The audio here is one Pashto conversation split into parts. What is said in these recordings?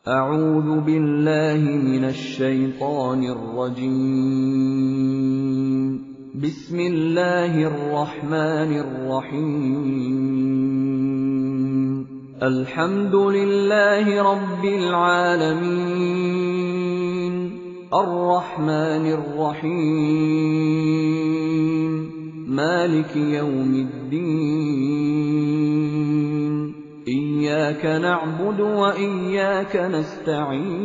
أعوذ بالله من الشيطان الرجيم بسم الله الرحمن الرحيم الحمد لله رب العالمين الرحمن الرحيم مالك يوم الدين إياك نعبد وإياك نستعين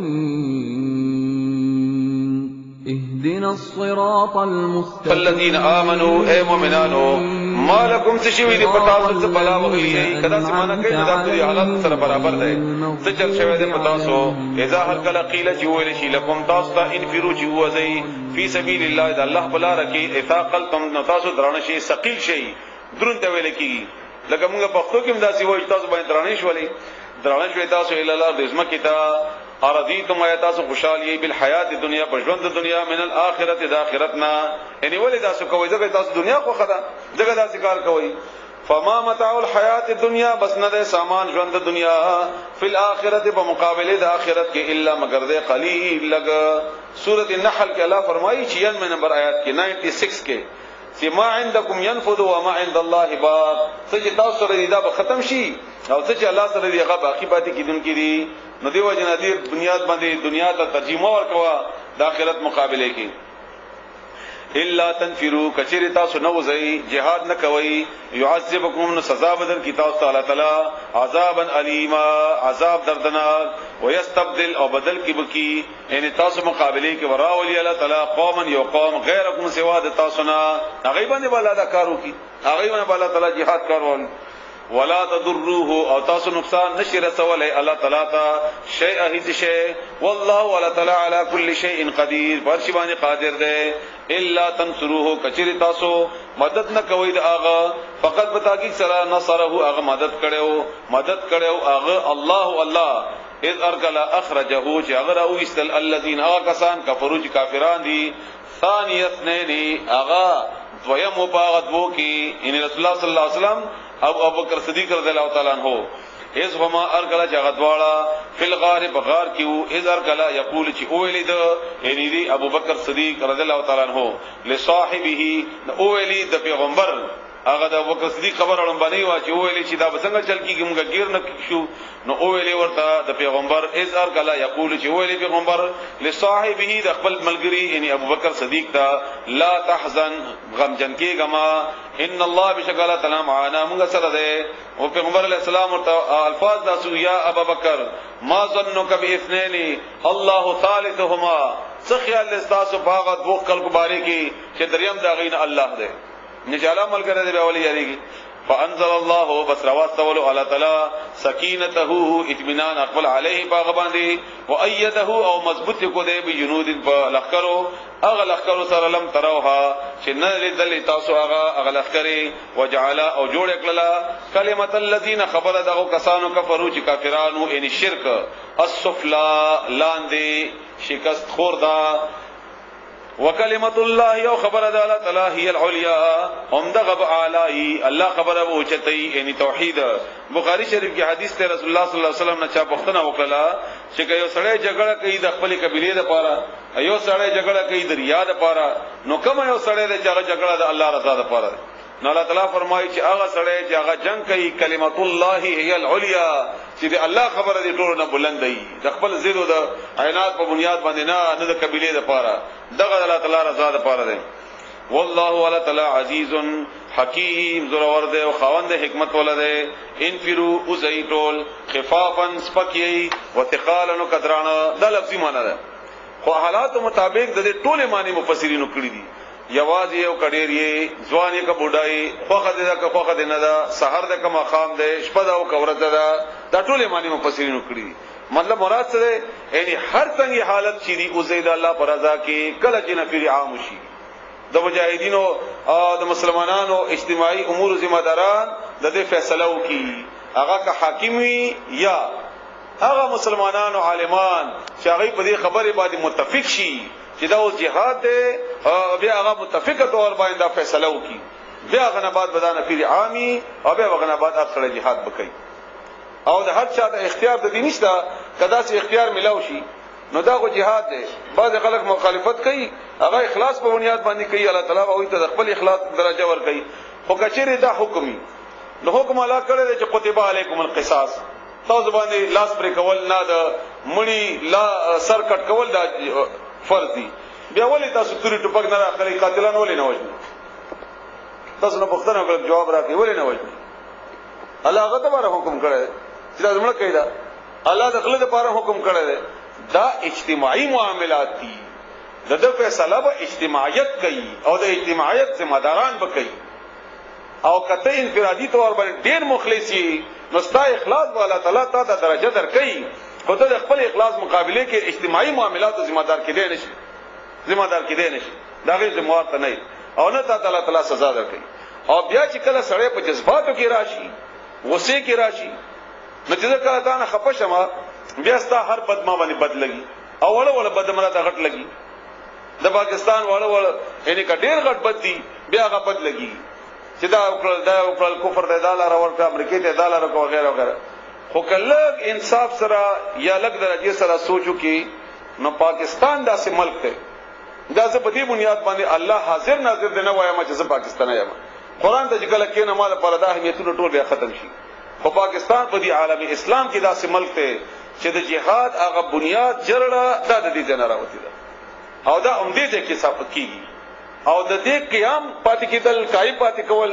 اهدنا الصراط المستقيم الذين آمنوا اے مومنانو ما لكم تشوي دي پتاسو سے بلا وغلی کدا سمانا کئی ندا پری حالات سره برابر ده سچل شوی دي پتاسو اذا هر کلا قیل جوول شي لكم تاستا انفروا جوزي في سبيل الله اذا الله بلا رکی اثاقلتم نتاسو درانه شي ثقيل شي درون ته ویل کی لکه موږ پښتو کې مداسي وایي تاسو باندې درانه شولې درانه شوي تاسو اله الله رزمه کیتا ارضیتم ایتاسو خوشالي بالحیات الدنیا پژوند دنیا من الاخرت د اخرتنا یعنی ولې تاسو کوی ځکه تاسو دنیا خو خدا ځکه تاسو کار کوی فما متاع الحیات الدنیا بس نه سامان ژوند دنیا فی الاخرت په مقابله د اخرت کې الا مگر ده قلیل لګ سورۃ النحل کې الله فرمایي 96 نمبر آیات کې 96 کې چې ما عندكم ينفذ وما عند الله باق چې تاسو سره دا به ختم شي او چې الله سره دی هغه باقی پاتې کیدونکې دي نو دیو جنادی بنیاد باندې دنیا ته ترجمه ورکوا د آخرت مقابله کې الا تنفروا کچری تاسو نو زئی jihad نه کوي يعذبكم سزا بدل کی تاسو تعالی تعالی عذابا الیما عذاب دردناک ويستبدل او بدل کی بکی یعنی تاسو مقابله کې وراولي الله تعالی قوما یقوم غیرکم سوا د تاسو نه هغه باندې بالا دا کارو کی هغه باندې بالا تعالی jihad کارول ولا تضروه او تاسو نقصان نشي رسولای الله تعالی تا شیء هیڅ شی والله ولا تعالی علی کل شیء قدیر برشی باندې قادر دی الا تنصروه کچری تاسو مدد نه کوي دا هغه فقط بتاکی سره نصره هغه مدد کړو هغه الله اذ ارکل اخرجه چې هغه او استل الذين کسان کفروا چې کافران دي ثانی اثنين هغه دویم مباغت وو کی ان رسول الله صلی الله علیه وسلم ابو بکر صدیق رضی الله تعالی عنہ اس وما ارکل چې غدواړه فل غار بغار کیو اذ ارکل یقول چې اولید یعنی دی ابو بکر صدیق رضی الله تعالی عنہ لصاحبه اولید د پیغمبر هغه د ابو بکر صدیق خبر اړم باندې وا چې اولی چې دا بسنګ چل کیږي موږ غیر نه شو نو اولی ورته د پیغمبر اذ ارکل یقول چې اولی پیغمبر لصاحبه د خپل ملګری یعنی ابو بکر صدیق دا لا تحزن غمجن کیګما ان الله بشکل تعالی معنا موږ سره ده او پیغمبر علیہ السلام ورته الفاظ داسو یا ابو بکر ما ظنک باثنين الله ثالثهما سخیال استاسو باغت وکل کو باری کی چې دریم دا غین الله ده نجاله ملګری دی اولی یریږي فانزل الله بس رواستول الله تعالی سکینته اطمینان اقبل علیه باغ باندې وايده او مضبوط کو دی بجنود لخرو اغه لخرو سره لم تروها چې نه لیدل تاسو اغه لخرې وجعل او جوړ کړلا کلمت الذين خبر دغه کسانو کفرو چې کافرانو ان شرک السفلا لاندې شکست خوردا وکلمت الله یو خبر ده الله تعالی هی العلیا هم دغه اعلی الله خبره او چتای یعنی توحید بخاری شریف کی حدیث ته رسول الله صلی الله علیه وسلم نه چا پختنه وکړه چې یو سړی جګړه کوي د خپل قبیله لپاره یو سړی جګړه کوي د ریا لپاره نو کوم یو سړی د جګړه د الله رضا لپاره نو الله تعالی فرمایي چې هغه سړی چې هغه جنگ کوي کلمت الله هی العلیا چې د الله خبره دې ټول نه بلند دی د خپل زیدو د عینات په بنیاد باندې نه د قبیله لپاره دغه الله تعالی رضا لپاره دی والله ولا تعالی عزیز حکیم زورور دی او خاوند حکمت ولده انفروا ازیتول خفافا سپکی وثقالا قدرانا دا لفظی معنی ده خو حالات مطابق د ټول معنی مفسرینو کړی دي یواز یو کډیری ځوان یک بډای خوخه ده که خوخه ده نه ده سحر ده کما خام ده شپه ده او کورته ده دا ټول معنی مفسرینو کړی دي مطلب مراد څه ده یعنی هر څنګه حالت شې دی او زید الله پر رضا کې کله چې نفر عام شي د مجاهدینو او د مسلمانانو اجتماعي امور ذمہ داران د دې فیصله وکي هغه که حاکم وي یا هغه مسلمانانو عالمان چې هغه په دې خبره باندې متفق شي چې دا اوس جهاد دی بیا هغه متفقه تور باندې فیصله وکي بیا غنه بعد بدانه پیر عامي او بیا غنه بعد اصل جهاد وکي او د هر چا د اختیار د دې نشته کدا سي اختیار ملاو شي نو دا کو jihad دی. بعض خلک مخالفت کوي هغه اخلاص په بنیاد باندې کوي، الله تعالی او ته خپل اخلاص درجه ور کوي. خو کچېره دا حکمي نو حکم الله کړی چې کتب علیکم القصاص، تاسو باندې لاس پر کول نه د مړی لا سر کټ کول دا فرض دي. بیا ولې تاسو توري ټپک نه راخلي قاتلان ولې نه وژني؟ تاسو نه پوښتنه وکړئ جواب راکړئ ولې نه وژني؟ الله هغه ته باندې حکم کړی چې دا زموږ کیدا الله د خلک لپاره حکم کړی دی. دا اجتماعي معاملات دي، د فیصله به اجتماعیت کوي او د اجتماعیت ذمہ داران به کوي. او کته انفرادي تور باندې ډیر مخلصي نو ستا اخلاص والا تعالی ته د درجه درکې، خو ته د خپل اخلاص مقابله کې اجتماعي معاملات ذمہ دار کېدې نشي، ذمہ دار کېدې نشي، دا غي ذمہ وار ته نه او نه تعالی سزا درکې. او بیا چې کله سړی په جذباتو کې راشي، غصه کې راشي، نو چې کله تا نه خپه شمه بیا ستا هر بدما باندې بد لګي او وړ بدمره ته غټ لګي. د پاکستان وړ یعنی کډیر غټ بد دي بیا غ بد لګي چې دا وکړل کفر د دالر ورته امریکای ته دالر او وغیرہ وغیرہ. خو کله انصاف سره یا لګ درجه سره سوچو کې نو پاکستان داسې ملک دی، دا زه په دې بنیاد باندې الله حاضر ناظر دی نه وایم چې زه پاکستان یم. قرآن ته چې کله کې نه مال پر د اهمیتونو ټول بیا ختم شي. خو پاکستان په دې عالم اسلام کې داسې ملک دی چې د جهاد هغه بنیاد جوړه د دې جنا راوتی ده او دا عمدې ته کې ثابت کیږي. او د دې قیام پاتې کېدل قائم پاتې کول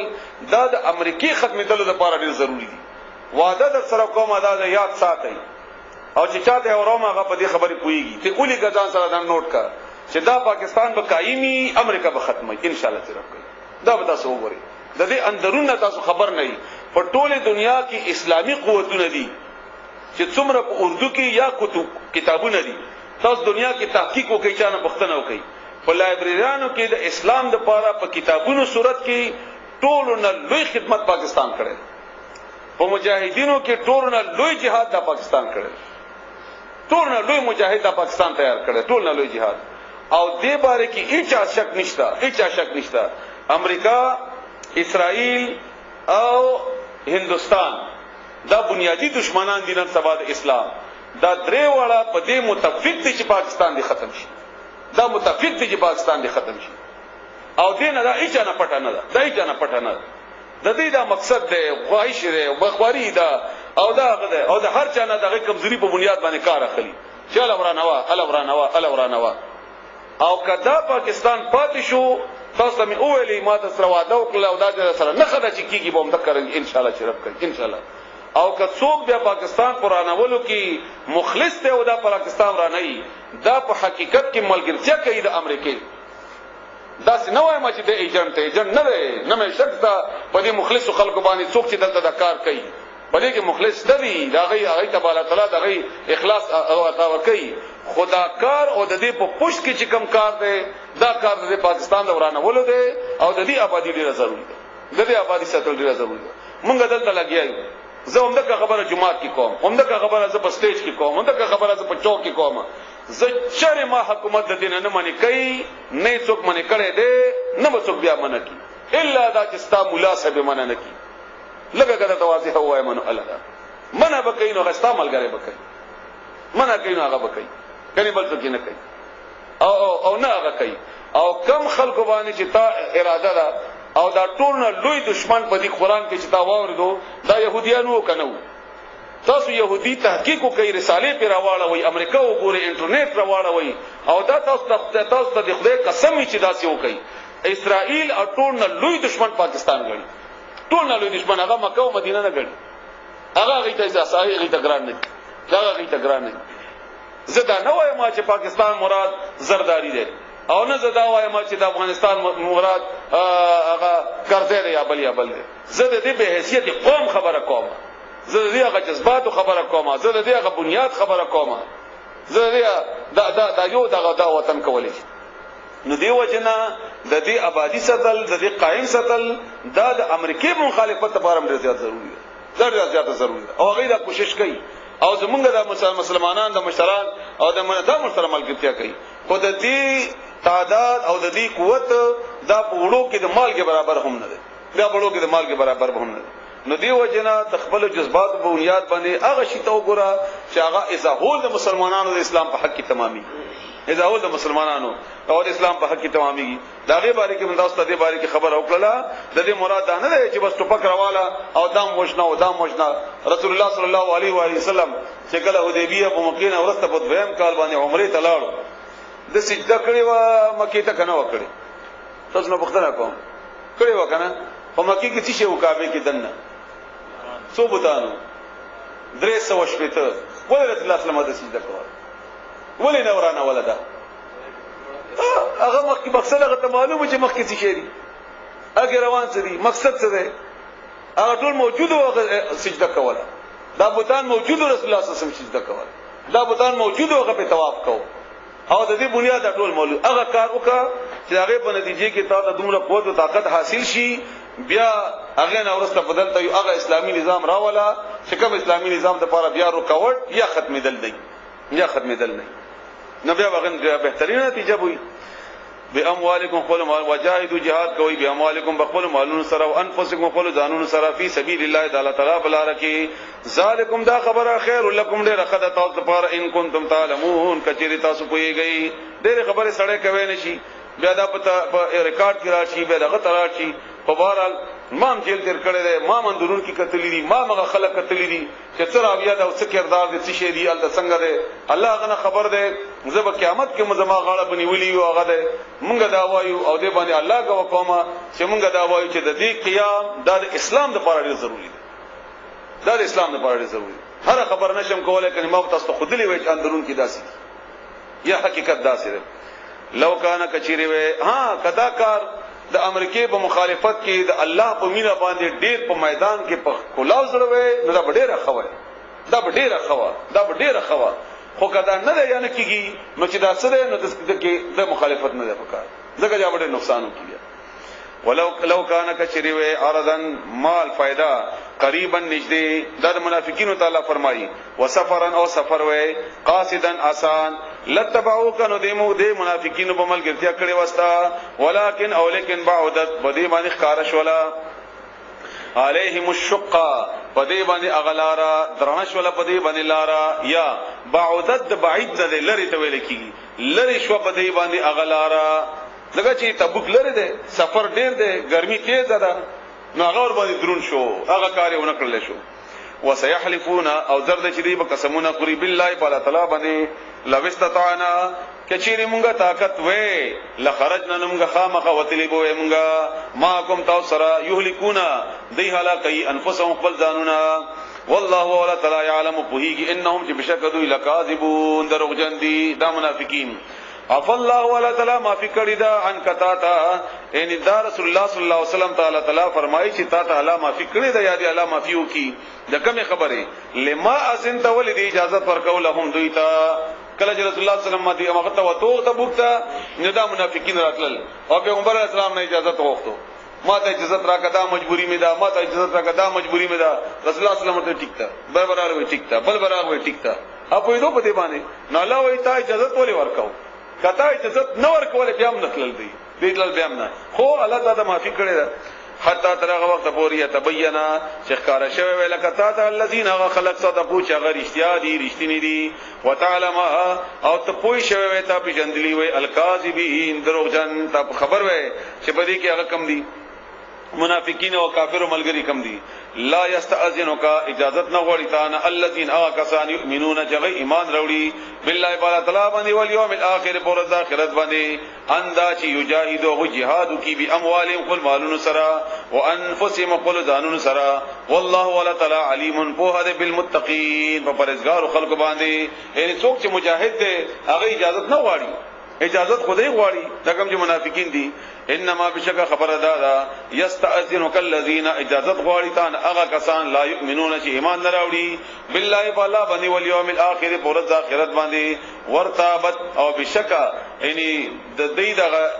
دا د امریکای ختمېدل لپاره ډېر ضروری دي. وعده در سره کوم ادا د یاد ساتي او چې چاته اورم هغه په دې خبرې کويږي ته اولی غزان سره دا نوٹ کا چې دا پاکستان به قائمي امریکا به ختمي ان شاء الله طرف کوي. دا به تاسو وګورئ د دې اندرونه تاسو خبر نه وي. په ټوله دنیا کې اسلامي قوتونه دي چې څومره په اردو کې یا کتابونه دي. تاسو دنیا کې تحقیق وکړئ چې نه پښتنه وکړئ. په لایبرریانو کې د اسلام د پاره په کتابونو صورت کې ټولونه لوی خدمت پاکستان کړي. په مجاهدینو کې ټولونه لوی جهاد د پاکستان کړي. ټولونه لوی مجاهد د پاکستان تیار کړي. ټولونه لوی جهاد. او دې باره کې هیڅ شک نشته، هیڅ شک نشته. امریکا، اسرائیل او هندستان دا بنیادی دشمنان دي نن سبا د اسلام. دا درې واړه په دې متفق دي چې پاکستان دی ختم شي. دا متفق دي چې پاکستان دی ختم شي. او دې نه دا هیڅ نه پټه نه ده، دا هیڅ نه پټه نه ده. د دې دا مقصد دی، خواهش دی، بخواری ده او دا غده او د هر چا نه دغه کمزوري په بنیاد باندې کار اخلي. چې الورانوا او کدا پاکستان پاتې شو تاسو مې اولی ما د سره وعده وکړه او دا سره نه خدای چې کیږي به هم د کړل ان شاء الله چې رب کوي ان شاء الله. او که څوک بیا پاکستان قرانولو کې مخلص ته او دا پاکستان را نه دا په حقیقت کې ملګرتیا کوي د امریکای. دا څنګه وای ما چې د ایجنټ نه دی، نه مې شک دا په دې مخلص خلکو باندې څوک چې دلته د کار کوي بلې کې مخلص دی دا غي تعالی تعالی دا غي اخلاص او عطا ورکي. خدا کار او د دې په پښت کې چې کم کار دی دا کار د پاکستان د ورانولو دی او د دې آبادی ډیره ضروری ده، د دې آبادی ساتل ډیره ضروری ده. مونږ دلته لګیایو زه هم دغه خبره جمعات کې کوم، هم دغه خبره زه په سټیج کې کوم، هم دغه خبره زه په چوک کې کوم. زه چره ما حکومت د دین نه منی کوي، نه څوک منی کړي دي، نه څوک بیا منی کوي الا دا چې ستا مولا صاحب منی نه کوي. لکه کده توازی هوای منو الله دا منه بکې نو غستا ملګری بکې منه کین هغه بکې کني بل څه نه کوي او نه هغه کوي. او کم خلکو باندې چې تا اراده ده او دا ټول نه لوی دشمن په دې قران کې چې تا واوریدو دا يهوديانو کنو. تاسو يهودي تحقیق کوي، رساله پر راواړوي، امریکا وګوره، انټرنیټ راواړوي او دا تاسو ته د خدای قسم چې داسې وکړي. اسرائیل او ټول نه لوی دشمن پاکستان غړي، ټول نه لوی دشمن هغه مکه او مدینه نه غړي. هغه غي ته ځای غي ته ګران نه، هغه غي ته ګران نه. زدا نه وایم چې پاکستان مراد زرداری دی او نه زدا وایم چې د افغانستان مراد هغه کرزه دی یا بل دی. زه د دې به حیثیت قوم خبره کوم، زه د دې هغه جذباتو خبره کوم، زه د دې هغه بنیاد خبره کوم، زه د یو دغه وطن کولې. نو دی وجنا د دې آبادی ساتل، د دې قائم ساتل دا د امریکای مخالفت لپاره ډېر زیات ضروری دی، ډېر زیات ضروری دی. او غیره کوشش کوي او زمونږ د مسلمانان د مشران او د منظم سره ملګرتیا کوي. خو د دې تعداد او د دې قوت دا په وړو کې د مال کې برابر هم نه دی، دا په وړو کې د مال کې برابر هم نه دی. نو دی وجنا تخبل جذبات په بنیاد باندې هغه شی ته وګوره چې هغه ازاحول د مسلمانانو د اسلام په حق کې تمامي ازاحول د مسلمانانو او د اسلام په حق کې تمامي داغه باره کې منداست د باره کې خبر او کړه د دې مراد نه دی چې بس ټوپک راواله او دام وښنا او دام وښنا رسول الله صلی الله علیه و علیه وسلم چې کله حدیبیه په مکه نه ورسته په دویم کال باندې عمره ته لاړو د سجده کړي و مکه ته کنه وکړي تاسو نو بختنه کوم کړي و کنه په مکه کې څه شی وکابه کې دنه څو بوتانو 300 شپته ولې رسول الله صلی الله علیه وسلم سجده کوله ولې نه ورانه ولدا هغه مخکې مقصد هغه ته معلومه چې مخکې څه شي اګه روان څه دي مقصد څه دی هغه ټول موجود او سجده کوله دا بوتان موجود رسول الله صلی الله علیه وسلم سجده کوله دا بوتان موجود او په طواف کو او د دې بنیاد ټول موجود هغه کار وکړه چې هغه په نتیجه کې تا ته دومره قوت او طاقت حاصل شي بیا هغه نه ورسته بدل ته هغه اسلامي نظام راولا چې کوم اسلامي نظام د لپاره بیا رکاوټ یا ختمېدل دی یا ختمېدل نه نو بیا هغه بهترینه نتیجه وي باموالکم قول وجاهدوا جهاد کوي باموالکم بخل مالون سره او انفسکم قول ځانون سره فی سبیل الله تعالی تعالی بلارکی ذالکم دا خبره خیر لکم ډیر خدای تاسو لپاره ان کنتم تعلمون کچری تاسو پویږئ ډیر خبره سره کوي نشي بیا دا په ریکارډ کې راشي بیا دغه تراشي په بهرحال مام جیل تر کړه ده ما مندرون کی قتلې دي ما مغه خلق قتلې دي چې تر اویا دا څه کردار دي څه شی دي ال څنګه ده الله غنه خبر ده زب قیامت کې مزما غاړه بنیولې او هغه ده مونږ دا وایو او دې باندې الله کا وقومه چې مونږ دا وایو چې د دې قیام د اسلام لپاره ډیر ضروری ده دا د اسلام لپاره ډیر ضروری هر خبر نشم کولای کني ما تاسو خودلی وای چې اندرون کې داسي یا حقیقت داسي ده لو کان کچری وای ها کدا کار د امریکای په مخالفت کې د الله په مینا باندې ډیر په میدان کې په کلاو سره وای نو دا ډیره خوي دا ډیره خوا دا ډیره خوا خو کدا نه ده یعنی کیږي نو چې دا څه ده نو د مخالفت نه ده پکار ځکه دا ډېر نقصان کوي ولو کان کچری وای اردن مال فائدہ قریبا نږدې د منافقینو تعالی فرمایي وسفرن او سفر وای قاصدن آسان لتبعو کنو دیمو دی منافقینو په ملګرتیا کړي واستا ولکن او لیکن بعدت بدی باندې خارش ولا علیهم الشقه بدی باندې اغلارا درنش ولا بدی باندې لارا یا بعدت بعید نه لری ته ویل کیږي لری شو بدی باندې اغلارا لکه چې تبوک لری ده سفر ډیر ده ګرمي تیز ده نو هغه ور باندې درون شو هغه کار یې ونکړل شو وسيحلفون او زرد چې دی به قسمونه کوي بالله تعالی باندې لو استطعنا کچېری مونږه طاقت وې لخرجنا مونږه خامخه وتلی بوې مونږه ما کوم تاسو سره یهلکونا دی هلاکي انفسهم خپل ځانونه والله ولا تعالی يعلم بهيږي انهم بشکدوا لکاذبون دروغجن دي دا منافقین عف الله ولا تعالی معافی کړی دا عن کتا تا ان دا رسول الله صلی الله علیه وسلم تعالی فرمایي چې تا تعالی معافی کړی دا یادی الله معافی وکي د کومه خبره لما اذن تولد اجازه ورکول لهم دویتا کله چې رسول الله صلی الله علیه وسلم هغه ته وته تبوکتا ندا منافقین راتل او پیغمبر اسلام نه اجازه وغوښتو ما ته اجازه راکدا مجبوری می دا ما ته اجازه راکدا مجبوری می دا رسول الله صلی الله علیه وسلم ته ټیک تا برابر وي ټیک تا بل برابر وي ټیک تا اپو دې په دې باندې نه لا وي تا اجازه ولې ورکاو کته اجازه نه ورکول بیا هم نکلل دی دې بیا نه خو الله تعالی معافي کړی دا حتا ترغه وخت پورې تبینا چې ښکارا شوی ویل کتا ته الذين خلق صدقوا چې غیر اشتیا دي رښتینی دي وتعلم او ته پوي شوی وي ته پیژندلی وي الکاذبین دروغجن ته خبر وي چې بدی کې هغه کم دي منافقین او کافر او ملګری کم دي لا یستاذنک اجازت نه غوړی تا نه الذين کسان یؤمنون چې ایمان وروړي بالله تعالی باندې او یوم الاخر پر د اخرت باندې اندا چې یجاهدوا جهاد کی باموالهم قل مالون سرا وانفسهم قل ذانون سرا والله ولا تعالی علیم فوهد بالمتقین په پرهیزګار خلق باندې یعنی څوک چې مجاهد دی هغه اجازت نه غواړي اجازت خدای غواړي دا کوم چې منافقین دي انما بشک خبر دادا یستاذنک الذین اجازت غواړي تان هغه کسان لا یؤمنون چې ایمان نه راوړي بالله فالله باندې ول یوم الاخر پر د اخرت باندې ورتابت او بشک یعنی د دې دغه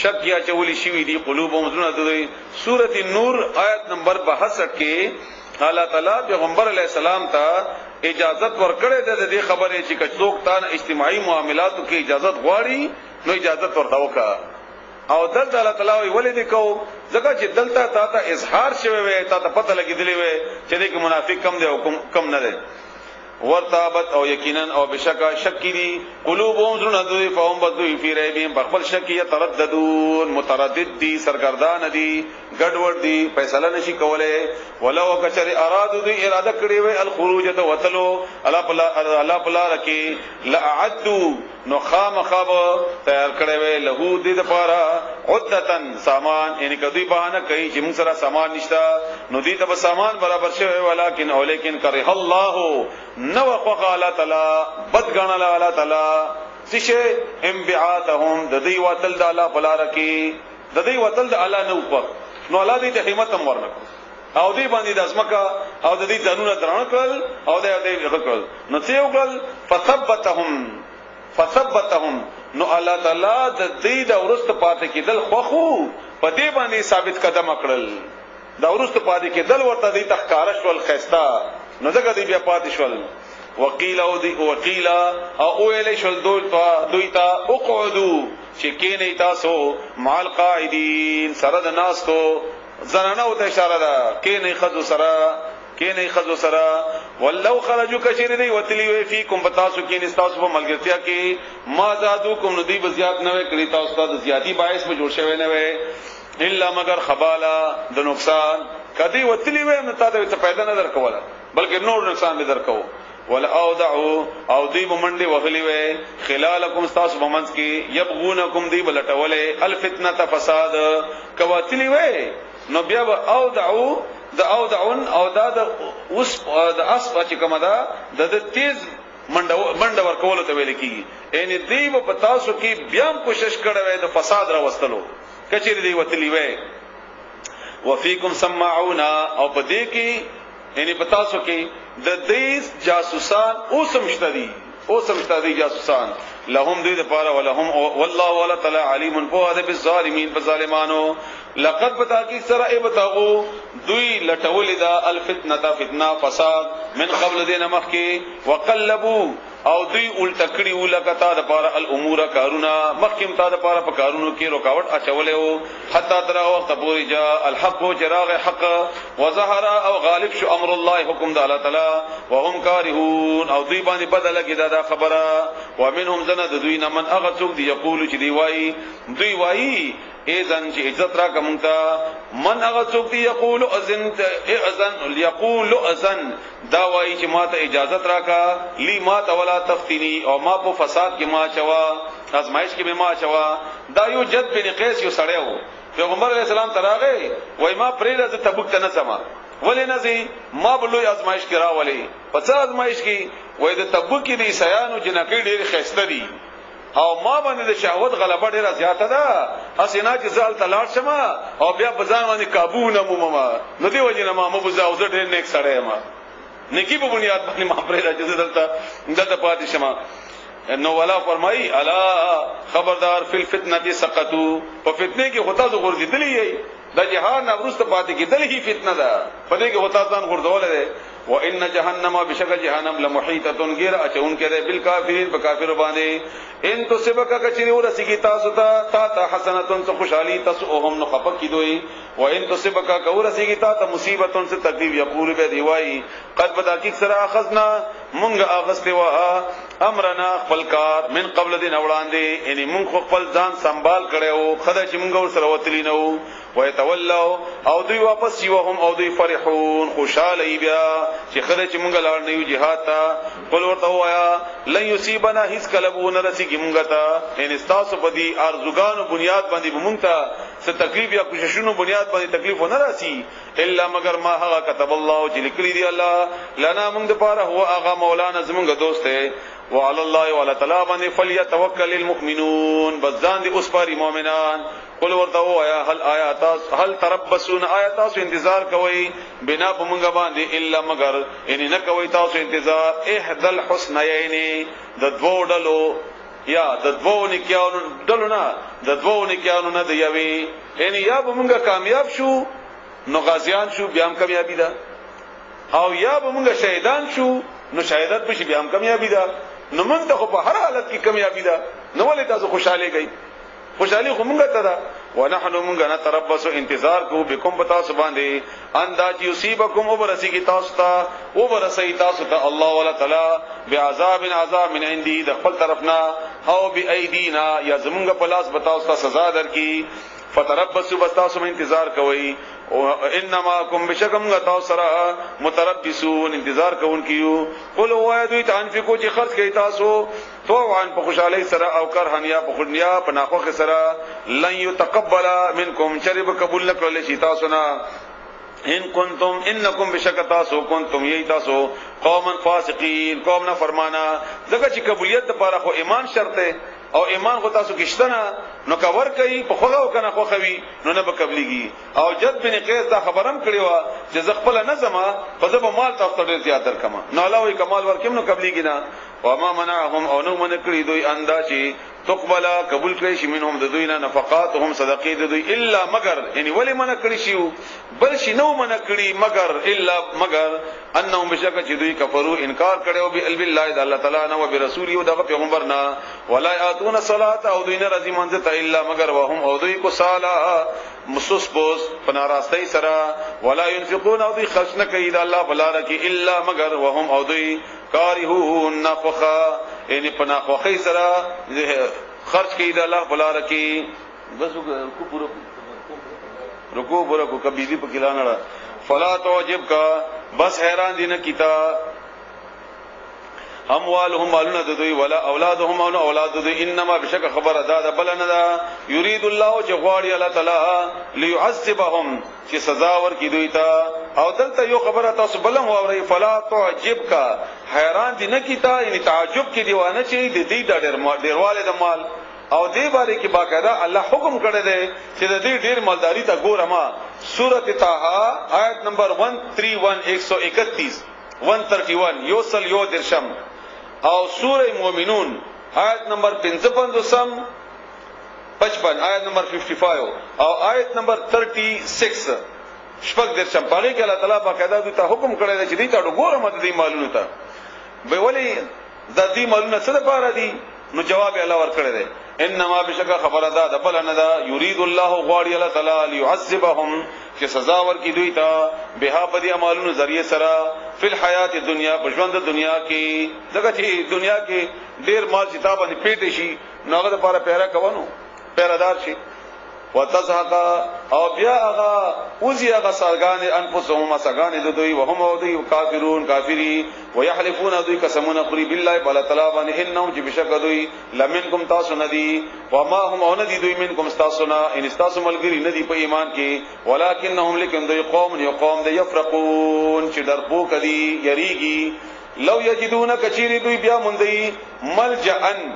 شک یا چولی شوی دی قلوبهم زونه د سورۃ النور آیت نمبر 62 کې الله تعالی پیغمبر علیہ السلام ته اجازت ورکړې ده د دې خبرې چې کڅوک تان اجتماعي معاملاتو کې اجازت غواړي نو اجازت ورته وکړه او دلته الله تعالی ولې دې کو ځکه چې دلته تا ته اظهار شوی وي تا ته پته لګیدلی وي چې دې کې منافق کم دی او کم نه دی ورتابت او یقینا او بشکا شک دي قلوبهم زندوی فهم بدوی فی ریبهم بخبل شک یترددون متردد دي سرګردان دي ګډوډ دي فیصله نشي کوله ولو کچری ارادو دي اراده کړی وي الخروج ته وتلو الله پلا رکی لاعدوا نو خامخاب تیار کړی وي له دې لپاره عدتن سامان یعنی کدی بهانه کوي چې موږ سره سامان نشتا نو دې ته سامان برابر شوی ولکن او لیکن کرہ الله نو وقع الله تعالی بدګان الله تعالی سشه انبعاتهم د دې وتل د الله بلا رکی د دې وتل د الله نو وقع نو الله دې ته همت هم ورنکو او دې باندې د اسمکا او د دې ځانونه درانه کړل او دې وکړل نو څه وکړل فثبتهم نو الله تعالی د دې د ورست پاتې کېدل خوخو په دې باندې ثابت قدم کړل دا ورست پاتې کېدل ورته دې تخکارش ول خيستا نو ځکه دې بیا پاتې شول وقیل او ویل شول دوی تا اقعدوا شکینه تاسو مال قاعدین سره د ناس تو زنانه او ته اشاره ده کینه خذو سره ولو خرجوا کشری وتلی وی فیکم بتاسو کین استاسو په ملګرتیا کې ما زادوکم ندی بزیات نه کړی تاسو ته زیاتی باعث به جوړ شوی نه وي الا مگر خبالا د نقصان کدی وتلی وی نو تاسو ته پیدا نه درکوله بلکې نور نقصان به درکو ولا اودعوا او دی بمنډي وغلی وي خلالکم استاسو بمنځ کې يبغونکم دی بلټوله الفتنه فساد کواتلی وي نو بیا اودعوا د اودعون او د اوس د اسبا چې کومه ده د تیز منډه ورکول ته ویل کیږي ان دی په تاسو کې بیا کوشش کړو د فساد را وستلو کچېری دی وتلی وي وفيكم سماعون او په دې کې یعنی پتا سو کې د دې جاسوسان اوسمشتدي جاسوسان لهم دې لپاره ولهم والله ولا تعالی علیم فواد بالظالمین فظالمانو لقد بتاکی سرا ابتغوا دوی لټول دا الفتنه فتنه فساد من قبل دین مخکی وقلبوا او دوی الټکړي ولکتا د پاره الامور کارونا مخکم تا د پاره په کارونو کې رکاوټ اچولې حتا تر وخت پورې جاء الحق چراغ حق وظهر او غالب شو امر الله حکم د الله تعالی وهم کارهون او دوی باندې بدل کې دا خبره ومنهم زند دوی نه من اغثق دی یقول چې دوی وایي اذن چې عزت را کومتا من اغثق دی یقول اذن دا وایي چې ماته اجازت راکا لی ماته ولا تفتنی او ما په فساد کې ما چوا ازمایش کې ما چوا دا یو جد بن قیس یو سړیو پیغمبر علیہ السلام تراغه وای ما پرې د تبوک ته نه سما ولې نه زی ما بلوی ازمایش کې راولې پڅ ازمایش کې وای د تبوک کې د سیانو جنکې ډېر خسته دي او ما باندې د شهوت غلبه ډیره زیاته ده اسینا چې زال تلاړ شمه او بیا بزان باندې قابو نه مومه نو دی وجه نه ما مبوزا او زه ډېر نیک سړی ما نیکی په بنیاد باندې ما پرې راځي دلته پاتې شمه نو ولا فرمای الا خبردار فی الفتنه سقطوا په فتنه کې هوتا زو غورځیدلی د جهان نورست پاتې کې دل هی فتنه ده په دې کې هوتا ځان غورځول دي وان جهنم بشک جهنم لمحیطه غیر اچون کړي بالکافرین په کافر باندې ان تو سبق کچری ورسیږي تاسو ته حسنتون څه خوشحالي تاسو هم نو خپک کیدوي وان تو سبق ورسیږي ته مصیبتون څه تکلیف یقول به دی وای قد بداکی سرا اخذنا مونږه اغسته وا امرنا خپل کار من قبل دین وړاندې یعنی مونږ خپل ځان سنبال کړو خدای چې مونږ ور سره وتلی نو ويتولوا او دوی واپس یوهم او دوی فرحون خوشاله بیا چې خدای چې مونږ لاړ نه یو jihad ته قل ورته وایا لن یصيبنا هیڅ کلبون رسیږي مونږ ته ان استاسو په دې ارزوګانو بنیاد باندې مونږ ته څه تکلیف یا کوششونو بنیاد باندې تکلیف نه راسي الا مگر ما هغه كتب الله چې لیکلي دی الله لنا مونږ لپاره هو هغه مولانا زمونږ دوست دی وعلى الله وعلى تعالی باندې فليتوکل المؤمنون بزان دي اوس پاری مؤمنان قل ورته وایا هل تربصون آیات انتظار کوي بنا بمونږ باندې الا مگر ان نه کوي تاسو انتظار احدى الحسنيين د دوه ډلو یا د دوه نکیانو ډلو نه د دوه نکیانو نه دی یوي ان یا بمونږ کامیاب شو نو غازیان شو بیا هم کامیابی ده او یا بمونږ شهیدان شو نو شهادت به بیا هم کامیابی ده نو موږ ته په هر حالت کې کامیابی ده نو ولې تاسو خوشاله گئی خوشحالي خو موږ ته ده ونحن من نتربص انتظار کو بكم بتا سبحانه ان دا يصيبكم وبرسي کی تاسو ته وبرسي تاسو ته الله ولا تعالی بعذاب عذاب من عندي د خپل طرفنا او بايدينا یا زمونږ په لاس بتاو ته سزا درکې فتربصوا بس تاسو انتظار کوئ انما کوم بشکم غتاو سره متربصون انتظار کوونکیو قل وایدو تنفقوا چې خرج کوي تاسو طوعا په خوشالۍ سره او کرهن یا په خنیا په ناخوخه سره لن يتقبل منکم شرب قبول نکړل شي تاسو نه ان کنتم انکم بشکتاسو کنتم یی تاسو قوم فاسقین قوم نه فرمانا دغه چې قبولیت لپاره خو ایمان شرط او ایمان خو تاسو کښتنه نو کور کوي په خوغه او کنه خو خوي نو نه به قبليږي او جد بن قیس دا خبرم کړی و چې زغپل نظم په ذب مال تاسو ډیر زیات درکما نو علاوه کمال ورکم نو قبليږي نه وما منعهم او نو من کړی دوی انداشي تقبل قبول کړی شي منهم د دوی نه نفقاتهم صدقې د دوی الا مگر یعنی ولی من کړی شي بل شي نو من کړی مگر الا مگر انهم بشک چې دوی کفرو انکار کړو بالله د الله تعالی نه او برسول او د پیغمبر نه ولا اتون الصلاه او دوی نه رضی منځ ته الا مگر وهم او دوی کو صلا مسوس بوس پناراستي سرا ولا ينفقون او دوی خرج نه کوي د الله بلاره کې الا مگر وهم او دوی کارهون نفخا یعنی پناخوخی سرا خرج کوي د الله بلاره کې بس رکوع پورا کو کبھی دی پکلانړه فلا توجب کا بس حیران دي نه کیتا اموالهم مالون دوی ولا اولادهم او اولاد دوی انما بشک خبر ادا بلنه دا یرید الله چې غواړي الله تعالی ليعذبهم چې سزا ورکړي دوی ته او دلته یو خبره تاسو بلم ووري فلا تعجب کا حیران دي نه کیتا یعنی تعجب کې دیوانه چې د دې ډیرواله د مال او دې باره کې باقاعده الله حکم کړی دی چې د دې ډیر مالداری ته ګورما سورۃ طه آیت نمبر 131 131 یوصل یو درشم او سورہ مومنون آیت نمبر 55 آیت نمبر 55 او آیت نمبر 36 شپږ درشم پاره کې الله تعالی باقاعده ته حکم کړی دی چې دې ته ګورم د دې مالونو ته به ولی د دې مالونو څه لپاره دي نو جواب الله ورکړی دی انما بشک خبر ادا د بل نه دا یرید الله غواړي الله تعالی ليعذبهم چې سزا ورکړي دوی ته به په دې اعمالونو ذریعہ سره فل حیات دنیا په ژوند دنیا کې دغه چې دنیا کې ډیر مال چې تا باندې پیټ شي نوغه لپاره پیرا کوونو پیرادار شي وتزهق او بیا هغه اوزی هغه سرګان انفسهم سرګان د دوی وهم او دوی کافرون کافری ويحلفون دوی قسمونه خوري بالله بل تعالی باندې انهم چې بشک دوی لمنکم تاسو ندی وما هم او ندی دوی منکم تاسو نه ان تاسو ملګری ندی په ایمان کې ولکنهم لکن دوی قوم یو قوم د یفرقون چې درپو کدي یریږي لو یجدون کچری دوی بیا مندي ملجئن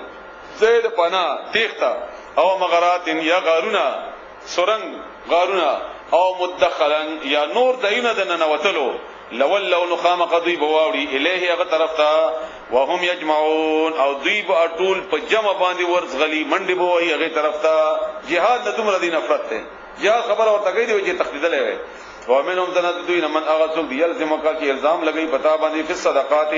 زید پنا تیختا او مغرات یا غارونا سرنگ غارونا او مدخلن یا نور دینه دنه وتلو لولو نخام قضی بواوری الیه هغه طرف ته وهم یجمعون او دوی به ټول په جمع باندې ورزغلی منډي بووي هغه طرف ته jihad د تمره دین نفرت ته یا خبر اور تګی دی چې تخدیدل وي ومنهم ذنت دوی من اغسل دی الزم کا کی الزام لګی پتا باندې فی صدقات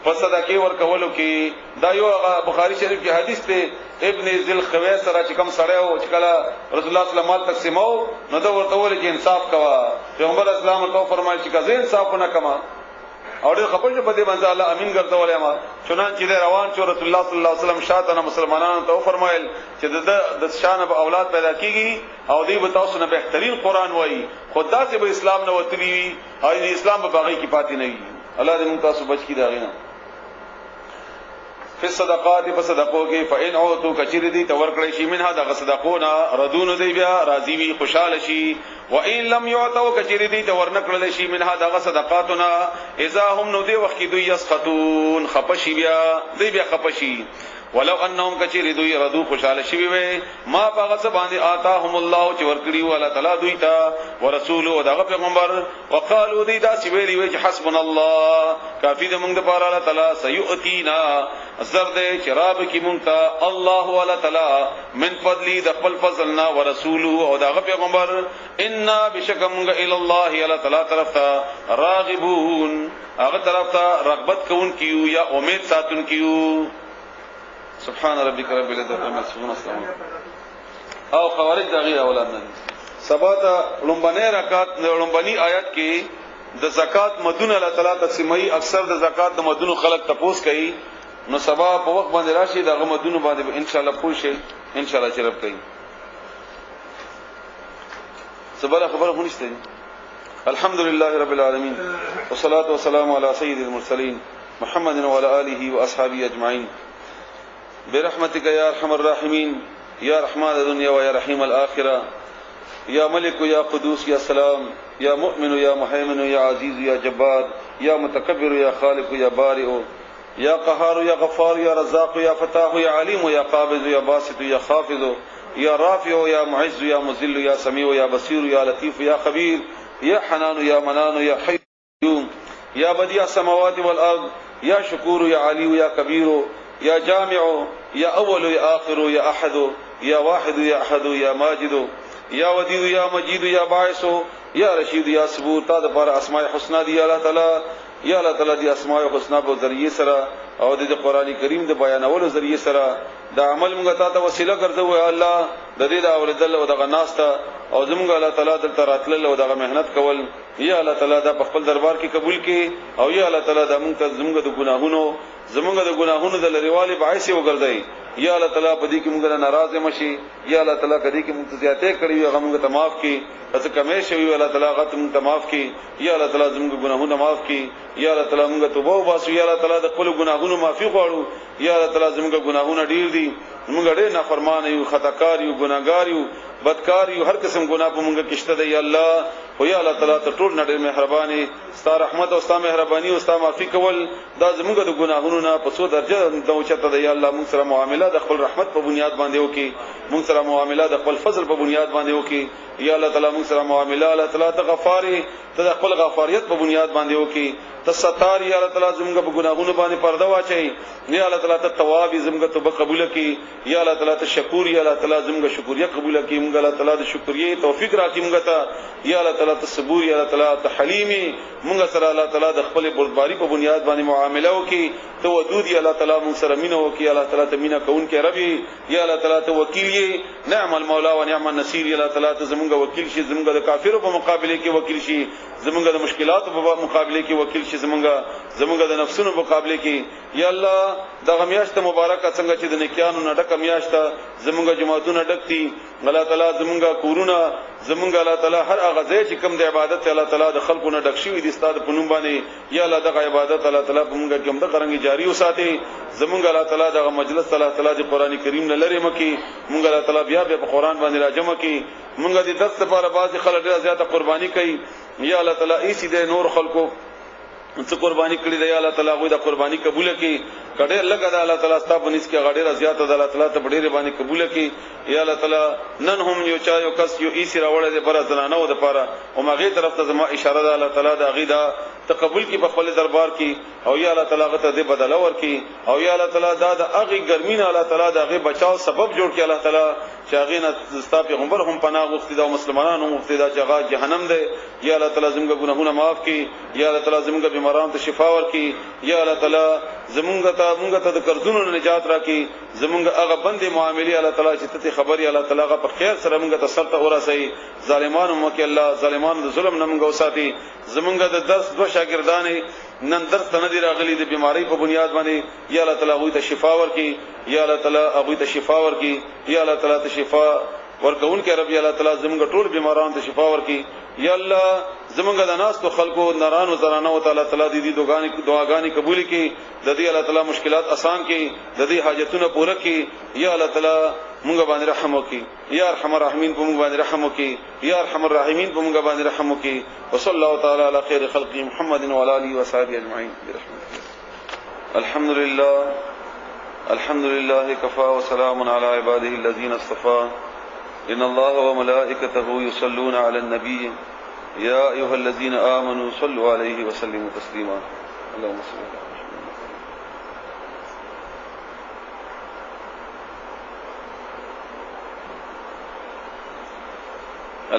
فصدقه ور کولو کی دا یو بخاری شریف کی حدیث ته ابن ذل خویس را چې کوم سره او چې کله رسول الله صلی الله علیه وسلم تقسیمو نو دا ورته ول چې انصاف کوا پیغمبر اسلام ته فرمایي چې کزه انصاف نه کما اور خبر چې په دې باندې الله امین ګرځولای ما چنانچې روان شو رسول الله صلی الله علیه وسلم شاته مسلمانانو ته فرمایل چې د شان به اولاد پیدا کیږي او دې به تاسو نه بهترین قران وایي خدا سے به اسلام نه وتلی او اسلام به باقی کی پاتې نه وي الله دې موږ تاسو بچ کی دا غینا فی الصدقات فصدقوا کی فإن عوتوا کچری دی تور کړی شي منها د صدقونا ردون دی بیا راضی وی خوشاله شي و ان لم يعطوا کچری دی تور نکړل شي منها د صدقاتنا اذا هم نو دی وخت دوی یسخطون خپشی بیا دی بیا خپشی ولو انهم کچری دوی ردو خوشاله شي وي ما باغه باندې آتاهم الله چې ورکړي ولا تعالی دوی ته ورسول او دغه پیغمبر وقالو دی دا چې ویلی وي حسبنا الله کافی د موږ لپاره الله تعالی سيؤتينا زرد شراب کی مونږ ته الله ولا تعالی من فضلی د خپل فضلنا ورسول او دغه پیغمبر ان بشکم الى الله الله تعالی طرف ته راغبون هغه طرف ته رغبت کوون کیو یا امید ساتون کیو سبحان ربک رب العزت عما یصفون او خوارج دغه اولاد نه سباته لومبنه رکعت لومبني آیات کې د زکات مدون الله تعالی تقسیمي اکثر د زکات د مدون خلق تپوس کوي نو سبا په وخت باندې راشي دغه مدون باندې ان شاء الله پوښي ان شاء الله چرپ کوي سبا خبر هونسته الحمد لله رب العالمين والصلاه والسلام على سيد المرسلين محمد وعلى اله واصحابه اجمعين برحمتك يا ارحم الراحمين يا رحمن الدنيا ويا رحيم الاخره يا ملك يا قدوس يا سلام يا مؤمن يا مهيمن يا عزيز يا جبار يا متكبر يا خالق يا بارئ يا قهار يا غفار يا رزاق يا فتاح يا عليم يا قابض يا باسط يا خافض يا رافع يا معز يا مذل يا سميع يا بصير يا لطيف يا خبير يا حنان يا منان يا حي يا بديع السماوات والارض يا شكور يا علي يا كبير يا جامع يا اول يا اخر يا احد يا واحد يا احد يا ماجد يا وديد يا مجيد يا باعث يا رشيد يا صبور تا د پر اسماء الحسنا دی الله تعالی یا الله تعالی دی اسماء الحسنا په ذریعہ سره او د قران کریم د بیانولو ذریعہ سره د عمل موږ ته وسیله ګرځو الله د دې د اوریدل او د غناسته او زموږ الله تعالی د تراتل او د مهنت کول یا الله تعالی د خپل دربار کې قبول کړي او یا الله تعالی د موږ ته زموږ د ګناهونو د لریوالي باعث وګرځي یا الله تعالی په دې کې موږ ناراضه مشي یا الله تعالی کدي کې موږ زیاته کړی وي هغه موږ ته معاف کړي چې کمې شوی الله تعالی هغه موږ ته معاف کړي یا الله تعالی زموږ ګناهونه معاف کړي یا الله تعالی موږ توبه وباسو یا الله تعالی د خپل ګناهونو معافي غواړو یا الله تعالی زموږ ګناهونه ډیر دي موږ ډېر نافرمان یو خطاکار یو ګناګار یو بدکار یو هر قسم ګناه په موږ کې شته دی یا الله خو یا الله تعالی ته ټول نړۍ مهرباني ستا رحمت او ستا مهرباني او ستا معافي کول دا زموږ د ګناهونو نه په څو درجه د اوچته دی یا الله موږ سره معامله د خپل رحمت په بنیاد باندې وکي موږ سره معامله د خپل فضل په بنیاد باندې وکي یا الله تعالی موږ سره معامله الله تعالی ته غفاري ته خپل غفاریت په بنیاد باندې وکي ته ستار یا الله تعالی زموږ په ګناهونو باندې پرده واچي یا الله تعالی ته تواب زموږ توبه قبول کړي یا الله تعالی ته شکور یا الله تعالی زموږ شکریا قبول کړي موږ الله تعالی د شکرې توفیق راکړي موږ ته یا الله تعالی ته صبور یا الله تعالی ته حلیمي موږ سره الله تعالی د خپل بردباری په بنیاد باندې معامله وکي ته ودود یا الله تعالی موږ سره مینه وکي الله تعالی ته مینه کون کې ربي یا الله تعالی ته وکیل یې نعم المولا و نعم النصير یا الله تعالی ته زموږ وکیل شي زموږ د کافرو په مقابله کې وکیل شي زمونږ د مشکلاتو په مقابله کې وکیل شي زمونږ د نفسونو په مقابله کې یا الله دغه میاشت مبارکه څنګه چې د نیکانو نه ډکه میاشت زمونږ جماعتونه ډکتي الله تعالی زمونږ کورونه زمونږ الله تعالی هر هغه ځای چې کوم د عبادت الله تعالی د خلقو نه ډک شوی دي ستاسو په نوم باندې یا الله دغه عبادت الله تعالی په موږ کې هم د قرنګي جاری وساتي زمونږ الله تعالی دغه مجلس الله تعالی د قران کریم نه لری مکي موږ الله تعالی بیا په قران باندې راجم کی موږ د درس لپاره بعضی خلک ډیره زیاته قرباني کوي یا الله تعالی ایسی د نور خلقو څه قرباني کړی دی الله تعالی غوې د قرباني قبول کړي کډه لګا د الله تعالی ستاسو بنس کې غډه زیاته د الله تعالی ته ډېر باندې قبول کړي یا الله تعالی نن هم یو چا یو کس یو ایسی راوړل دی پر زنانه او د پاره او ماغه طرف ته زما اشاره ده الله تعالی د غیدا تقبل کی په خپل دربار کې او یا الله تعالی غته دې بدل ور کې او یا الله تعالی دا د اغه ګرمینه الله تعالی د اغه بچاو سبب جوړ کې الله تعالی چاغینه ستاسو پیغمبر هم پناه غوښتي دا مسلمانانو هم غوښتي دا چې هغه جهنم دی یا الله تعالی زموږ ګناهونه معاف کړي یا الله تعالی زموږ بیمارانو ته شفا ورکړي یا الله تعالی زموږ ته د قرضونو نجات راکړي زموږ هغه بندي معاملې الله تعالی چې ته خبري الله تعالی هغه په خیر سره موږ ته سره ورسي ظالمانو مکه الله ظالمانو د ظلم نه موږ وساتي زموږ د درس دو شاګردان نن درس ته ندي راغلي د بیماری په بنیاد باندې یا الله تعالی هغه ته شفا ورکړي یا الله تعالی هغه ته شفا ورکړي یا الله تعالی ته شفا ورکون کې رب یا الله تعالی زموږ ټول بیمارانو ته شفا ورکړي یا الله زمونږ د ناس تو خلقو نارانو زرانو تعالی تعالی دې دعاګانی قبول کړي د دې الله تعالی مشکلات آسان کړي د دې حاجتونه پوره کړي یا الله تعالی مونږ باندې رحم وکړي یا ارحم الراحمین په مونږ باندې رحم وکړي یا ارحم الراحمین په مونږ باندې رحم وکړي وصلی الله تعالی علی خیر خلق محمد و علی اله و صحبه اجمعین برحمته الحمد لله كفى وسلام على عباده الذين اصطفى ان الله وملائكته يصلون على النبي يا ايها الذين امنوا صلوا عليه وسلموا تسليما اللهم صل على